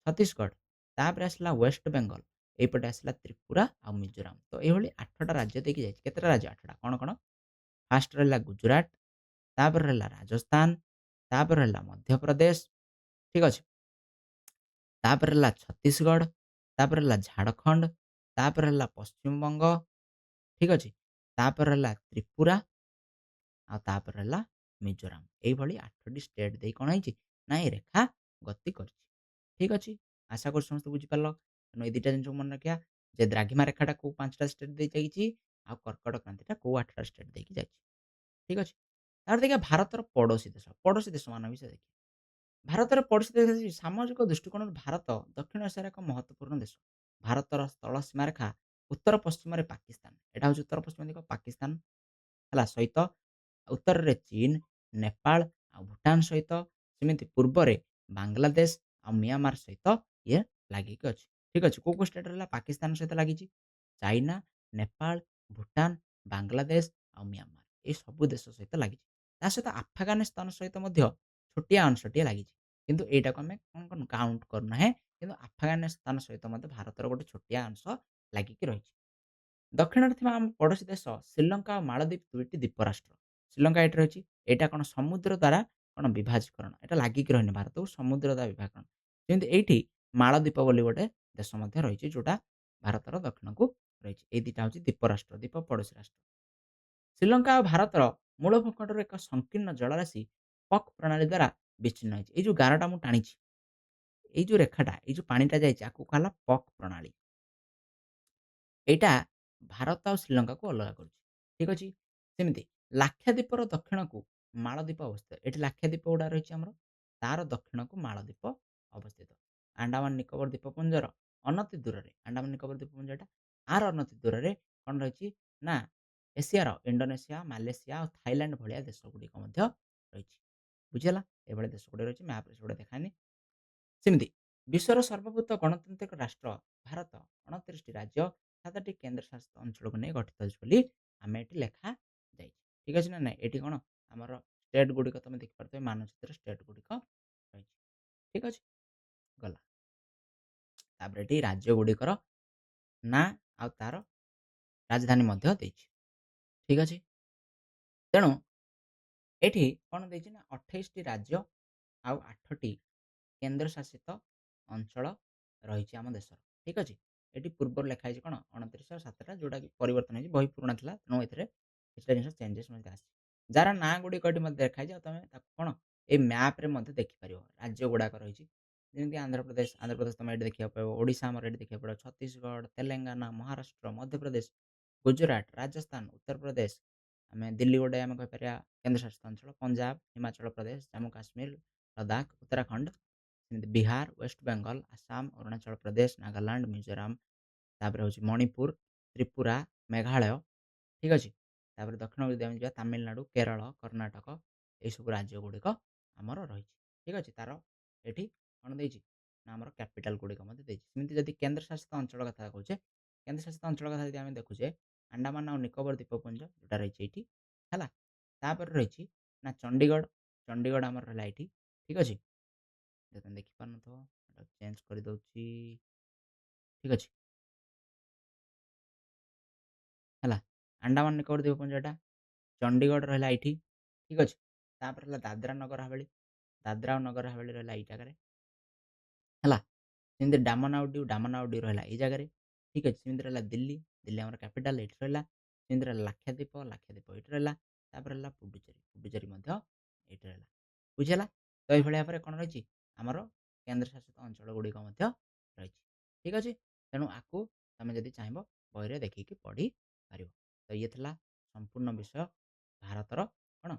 ଛତିଶଗଡ଼, ତାପରେ ଆସିଲା ୱେଷ୍ଟ ବେଙ୍ଗଲ, ଏଇପଟେ ଆସିଲା ତ୍ରିପୁରା ଆଉ ମିଜୋରାମ। ତ ଏଇଭଳି 8ଟା ରାଜ୍ୟ ଦେଇକି ଯାଇଛି। କେତେଟା ରାଜ୍ୟ? 8ଟା। କଣ, କଣ? ଫାଷ୍ଟ ରହିଲା ଗୁଜୁରାଟ, ତାପରେ ରହିଲା ରାଜସ୍ଥାନ, ତାପରେ ରହିଲା ମଧ୍ୟପ୍ରଦେଶ, ଠିକ୍ ଅଛି? ତାପରେ ହେଲା ଛତିଶଗଡ଼, ତାପରେ ହେଲା ଝାଡ଼ଖଣ୍ଡ, ତାପରେ ହେଲା ପଶ୍ଚିମବଙ୍ଗ, ଠିକ୍ ଅଛି? ତାପରେ ହେଲା ତ୍ରିପୁରା ଆଉ ତାପରେ ହେଲା ମିଜୋରାମ। ଏଇଭଳି 8ଟି ଷ୍ଟେଟ୍ ଦେଇ କଣ ହେଇଛି? ନା ଏ ରେଖା ଗତି କରିଛି। ଠିକ୍ ଅଛି? ଆଶା କରୁଛି ସମସ୍ତେ ବୁଝିପାରିଲ। ତେଣୁ ଏଇ 2ଟା ଜିନିଷକୁ ମନେ ରଖିବା ଯେ ଦ୍ରାଘିମା ରେଖାଟା କୋଉ 5ଟା ଷ୍ଟେଟ୍ ଦେଇ ଯାଇଛି ଆଉ କର୍କଟ କ୍ରାନ୍ତିଟା କୋଉ 8ଟା ଷ୍ଟେଟ୍ ଦେଇକି ଯାଇଛି। ଠିକ୍ ଅଛି? ତାପରେ ଦେଖିବା ଭାରତର ପଡ଼ୋଶୀ ଦେଶ। ପଡ଼ୋଶୀ ଦେଶମାନଙ୍କ ବିଷୟରେ ଦେଖିବା। ଭାରତର ପଡ଼ୋଶୀ ଦେଶ ସାମାଜିକ ଦୃଷ୍ଟିକୋଣରୁ ଭାରତ ଦକ୍ଷିଣ ଏସିଆର ଏକ ମହତ୍ତ୍ୱପୂର୍ଣ୍ଣ ଦେଶ। ଭାରତର ସ୍ଥଳ ସୀମାରେଖା ଉତ୍ତର ପଶ୍ଚିମରେ ପାକିସ୍ତାନ। ଏଇଟା ହେଉଛି ଉତ୍ତର ପଶ୍ଚିମ ଦିଗ ପାକିସ୍ତାନ ହେଲା ସହିତ ଉତ୍ତରରେ ଚୀନ, ନେପାଳ ଆଉ ଭୁଟାନ ସହିତ ସେମିତି ପୂର୍ବରେ ବାଂଲାଦେଶ ଆଉ ମିଆଁମାର ସହିତ ଇଏ ଲାଗିକି ଅଛି। ଠିକ୍ ଅଛି? କୋଉ କୋଉ ଷ୍ଟେଟ୍ ରହିଲା? ପାକିସ୍ତାନ ସହିତ ଲାଗିଛି। ଚାଇନା, ନେପାଳ, ଭୁଟାନ, ବାଂଲାଦେଶ ଆଉ ମିଆଁମାର ଏଇ ସବୁ ଦେଶ ସହିତ ଲାଗିଛି। ତା ସହିତ ଆଫଗାନିସ୍ତାନ ସହିତ ମଧ୍ୟ ଛୋଟିଆ ଅଂଶଟିଏ ଲାଗିଛି। କିନ୍ତୁ ଏଇଟାକୁ ଆମେ କଣ କରୁନୁ କାଉଣ୍ଟ କରୁନାହେଁ। କିନ୍ତୁ ଆଫଗାନିସ୍ତାନ ସହିତ ମଧ୍ୟ ଭାରତର ଗୋଟେ ଛୋଟିଆ ଅଂଶ ଲାଗିକି ରହିଛି। ଦକ୍ଷିଣରେ ଥିବା ଆମ ପଡ଼ୋଶୀ ଦେଶ ଶ୍ରୀଲଙ୍କା ଓ ମାଳଦ୍ୱୀପ ଦୁଇଟି ଦ୍ୱୀପରାଷ୍ଟ୍ର। ଶ୍ରୀଲଙ୍କା ଏଇଠି ରହିଛି। ଏଇଟା କଣ ସମୁଦ୍ର ଦ୍ୱାରା କଣ ବିଭାଜୀକରଣ। ଏଇଟା ଲାଗିକି ରହିନି ଭାରତକୁ ସମୁଦ୍ର ଦ୍ୱାରା ବିଭାଜନ। ଯେମିତି ଏଇଠି ମାଳଦ୍ୱୀପ ବୋଲି ଗୋଟେ ଦେଶ ମଧ୍ୟ ରହିଛି ଯୋଉଟା ଭାରତର ଦକ୍ଷିଣକୁ ରହିଛି। ଏଇ ଦିଟା ହେଉଛି ଦ୍ୱୀପରାଷ୍ଟ୍ର, ଦ୍ୱୀପ ପଡ଼ୋଶୀ ରାଷ୍ଟ୍ର। ଶ୍ରୀଲଙ୍କା ଓ ଭାରତର ମୂଳ ଭୂଖଣ୍ଡର ଏକ ସଂକୀର୍ଣ୍ଣ ଜଳରାଶି ପକ୍ ପ୍ରଣାଳୀ ଦ୍ୱାରା ବିଚ୍ଛିନ୍ନ ହେଇଛି। ଏଇ ଯୋଉ ଗାରଟା ମୁଁ ଟାଣିଛି, ଏଇ ଯୋଉ ରେଖାଟା, ଏଇ ଯୋଉ ପାଣିଟା ଯାଇଛି ଆକୁ କୁହାହେଲା ପକ୍ ପ୍ରଣାଳୀ। ଏଇଟା ଭାରତ ଆଉ ଶ୍ରୀଲଙ୍କାକୁ ଅଲଗା କରୁଛି। ଠିକ୍ ଅଛି? ସେମିତି ଲାକ୍ଷାଦ୍ୱୀପର ଦକ୍ଷିଣକୁ ମାଳଦ୍ୱୀପ ଅବସ୍ଥିତ। ଏଠି ଲାକ୍ଷାଦ୍ୱୀପ ଗୁଡ଼ା ରହିଛି ଆମର। ତାର ଦକ୍ଷିଣକୁ ମାଳଦ୍ୱୀପ ଅବସ୍ଥିତ। ଆଣ୍ଡାମାନ ନିକୋବର ଦ୍ୱୀପପୁଞ୍ଜର ଅନତି ଦୂରରେ, ଆଣ୍ଡାମାନ ନିକୋବର ଦ୍ୱୀପପୁଞ୍ଜ ଏଟା, ଆର ଅନତି ଦୂରରେ କଣ ରହିଛି? ନା ଏସିଆର ଇଣ୍ଡୋନେସିଆ, ମାଲେସିଆ ଆଉ ଥାଇଲାଣ୍ଡ ଭଳିଆ ଦେଶଗୁଡ଼ିକ ମଧ୍ୟ ରହିଛି। ବୁଝିହେଲା? ଏଭଳି ଦେଶଗୁଡ଼ିକ ରହିଛି। ମ୍ୟାପ୍‌ରେ ସେଗୁଡ଼ା ଦେଖାନି। ସେମିତି ବିଶ୍ୱର ସର୍ବବୃହତ ଗଣତାନ୍ତ୍ରିକ ରାଷ୍ଟ୍ର ଭାରତ 29ଟି ରାଜ୍ୟ, 7ଟି କେନ୍ଦ୍ରଶାସିତ ଅଞ୍ଚଳକୁ ନେଇ ଗଠିତ ହୋଇଛି ବୋଲି ଆମେ ଏଠି ଲେଖା ଯାଇଛି। ଠିକ୍ ଅଛି ନା ନାଇଁ? ଏଠି କଣ ଆମର ଷ୍ଟେଟ୍ ଗୁଡ଼ିକ ତମେ ଦେଖିପାରୁଥିବ ମାନଚିତ୍ରରେ ଷ୍ଟେଟ୍ ଗୁଡ଼ିକ ରହିଛି। ଠିକ୍ ଅଛି? ଗଲା। ତାପରେ ଏଠି ରାଜ୍ୟ ଗୁଡ଼ିକର ନାଁ ଆଉ ତାର ରାଜଧାନୀ ମଧ୍ୟ ଦେଇଛି। ଠିକ୍ ଅଛି? ତେଣୁ ଏଠି କଣ ଦେଇଛି ନା 28ଟି ରାଜ୍ୟ ଆଉ 8ଟି କେନ୍ଦ୍ରଶାସିତ ଅଞ୍ଚଳ ରହିଛି ଆମ ଦେଶର। ଠିକ୍ ଅଛି? ଏଠି ପୂର୍ବରୁ ଲେଖା ହେଇଛି କଣ 29 ଆଉ 7ଟା ଯୋଉଟାକି ପରିବର୍ତ୍ତନ ହେଇଛି। ବହି ପୁରୁଣା ଥିଲା ତେଣୁ ଏଥିରେ କିଛିଟା ଜିନିଷ ଚେଞ୍ଜେସ୍ ମଧ୍ୟ ଆସିଛି। ଯାହାର ନାଁ ଗୁଡ଼ିକ ଏଠି ମଧ୍ୟ ଦେଖାଯାଇଛି ଆଉ ତମେ ତାକୁ କଣ ଏଇ ମ୍ୟାପ୍‌ରେ ମଧ୍ୟ ଦେଖିପାରିବ। ରାଜ୍ୟ ଗୁଡ଼ାକ ରହିଛି। ଯେମିତି ଆନ୍ଧ୍ରପ୍ରଦେଶ, ଆନ୍ଧ୍ରପ୍ରଦେଶ ତମେ ଏଠି ଦେଖିବାକୁ ପାଇବ। ଓଡ଼ିଶା ଆମର ଏଠି ଦେଖିବାକୁ ପାଇବ। ଛତିଶଗଡ଼, ତେଲେଙ୍ଗାନା, ମହାରାଷ୍ଟ୍ର, ମଧ୍ୟପ୍ରଦେଶ, ଗୁଜୁରାଟ, ରାଜସ୍ଥାନ, ଉତ୍ତରପ୍ରଦେଶ, ଆମେ ଦିଲ୍ଲୀ ଗୋଟେ ଆମେ କହିପାରିବା କେନ୍ଦ୍ରଶାସିତ ଅଞ୍ଚଳ, ପଞ୍ଜାବ, ହିମାଚଳ ପ୍ରଦେଶ, ଜାମ୍ମୁ କାଶ୍ମୀର, ଲଦାଖ, ଉତ୍ତରାଖଣ୍ଡ, ସେମିତି ବିହାର, ୱେଷ୍ଟ ବେଙ୍ଗଲ, ଆସାମ, ଅରୁଣାଚଳ ପ୍ରଦେଶ, ନାଗାଲାଣ୍ଡ, ମିଜୋରାମ, ତାପରେ ହେଉଛି ମଣିପୁର, ତ୍ରିପୁରା, ମେଘାଳୟ, ଠିକ୍ ଅଛି? ତାପରେ ଦକ୍ଷିଣକୁ ଯଦି ଆମେ ଯିବା ତାମିଲନାଡୁ, କେରଳ, କର୍ଣ୍ଣାଟକ ଏଇସବୁ ରାଜ୍ୟ ଗୁଡ଼ିକ ଆମର ରହିଛି। ଠିକ୍ ଅଛି? ତାର ଏଠି କଣ ଦେଇଛି? ନା ଆମର କ୍ୟାପିଟାଲ ଗୁଡ଼ିକ ମଧ୍ୟ ଦେଇଛି। ସେମିତି ଯଦି କେନ୍ଦ୍ରଶାସିତ ଅଞ୍ଚଳ କଥା କହୁଛେ, କେନ୍ଦ୍ରଶାସିତ ଅଞ୍ଚଳ କଥା ଯଦି ଆମେ ଦେଖୁଛେ, ଆଣ୍ଡାମାନ ଆଉ ନିକୋବର ଦ୍ୱୀପପୁଞ୍ଜ ଯୋଉଟା ରହିଛି ଏଇଠି ହେଲା। ତାପରେ ରହିଛି ନା ଚଣ୍ଡିଗଡ଼, ଚଣ୍ଡିଗଡ଼ ଆମର ରହିଲା ଏଇଠି। ଠିକ୍ ଅଛି? ଯଦି ତମେ ଦେଖିପାରୁନଥିବ ଏଟାକୁ ଚେଞ୍ଜ କରିଦେଉଛି। ଠିକ୍ ଅଛି? ହେଲା। ଆଣ୍ଡାମାନ ନିକୋବର ଦ୍ୱୀପପୁଞ୍ଜ ଏଟା, ଚଣ୍ଡିଗଡ଼ ରହିଲା ଏଇଠି। ଠିକ୍ ଅଛି? ତାପରେ ହେଲା ଦାଦ୍ରା ନଗର ହାବେଳି, ଦାଦ୍ରା ଆଉ ନଗର ହାବେଳି ରହିଲା ଏଇ ଜାଗାରେ। ହେଲା। ସେମିତି ଡାମନ ଆଉ ଡିଉ, ଡାମନ ଆଉ ଡିଉ ରହିଲା ଏଇ ଜାଗାରେ। ଠିକ୍ ଅଛି? ସେମିତି ରହିଲା ଦିଲ୍ଲୀ, ଦିଲ୍ଲୀ ଆମର କ୍ୟାପିଟାଲ ଏଇଠି ରହିଲା। ସେମିତି ରହିଲା ଲାକ୍ଷାଦ୍ୱୀପ, ଲାକ୍ଷାଦ୍ୱୀପ ଏଇଠି ରହିଲା। ତାପରେ ହେଲା ପୁଡୁଚେରୀ, ପୁଡୁଚେରୀ ମଧ୍ୟ ଏଇଠି ରହିଲା। ବୁଝିହେଲା? ତ ଏଇଭଳି ଭାବରେ କଣ ରହିଛି? ଆମର କେନ୍ଦ୍ରଶାସିତ ଅଞ୍ଚଳ ଗୁଡ଼ିକ ମଧ୍ୟ ରହିଛି। ଠିକ୍ ଅଛି? ତେଣୁ ଆକୁ ତମେ ଯଦି ଚାହିଁବ ବହିରେ ଦେଖିକି ପଢ଼ିପାରିବ। ତ ଇଏ ଥିଲା ସମ୍ପୂର୍ଣ୍ଣ ବିଷୟ ଭାରତର କଣ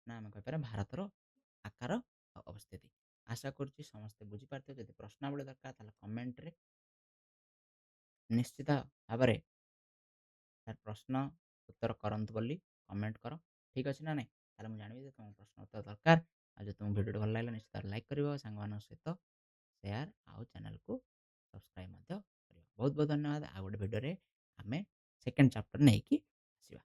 ନା ଆମେ କହିପାରିବା ଭାରତର ଆକାର ଆଉ ଅବସ୍ଥିତି। ଆଶା କରୁଛି ସମସ୍ତେ ବୁଝିପାରିଥିବେ। ଯଦି ପ୍ରଶ୍ନାବଳୀ ଦରକାର ତାହେଲେ କମେଣ୍ଟରେ ନିଶ୍ଚିତ ଭାବରେ ତାର ପ୍ରଶ୍ନ ଉତ୍ତର କରନ୍ତୁ ବୋଲି କମେଣ୍ଟ କର। ଠିକ୍ ଅଛି ନା ନାଇଁ? ତାହେଲେ ମୁଁ ଜାଣିବି ଯେ ତୁମ ପ୍ରଶ୍ନ ଉତ୍ତର ଦରକାର। ଆଉ ଯଦି ତୁମକୁ ଭିଡ଼ିଓଟି ଭଲ ଲାଗିଲା ନିଶ୍ଚିତ ଭାବରେ ଲାଇକ୍ କରିବ, ସାଙ୍ଗମାନଙ୍କ ସହିତ ସେୟାର ଆଉ ଚ୍ୟାନେଲକୁ ସବସ୍କ୍ରାଇବ୍ ମଧ୍ୟ କରିବ। ବହୁତ ବହୁତ ଧନ୍ୟବାଦ। ଆଉ ଗୋଟେ ଭିଡ଼ିଓରେ ଆମେ ସେକେଣ୍ଡ ଚାପ୍ଟର ନେଇକି ଆସିବା।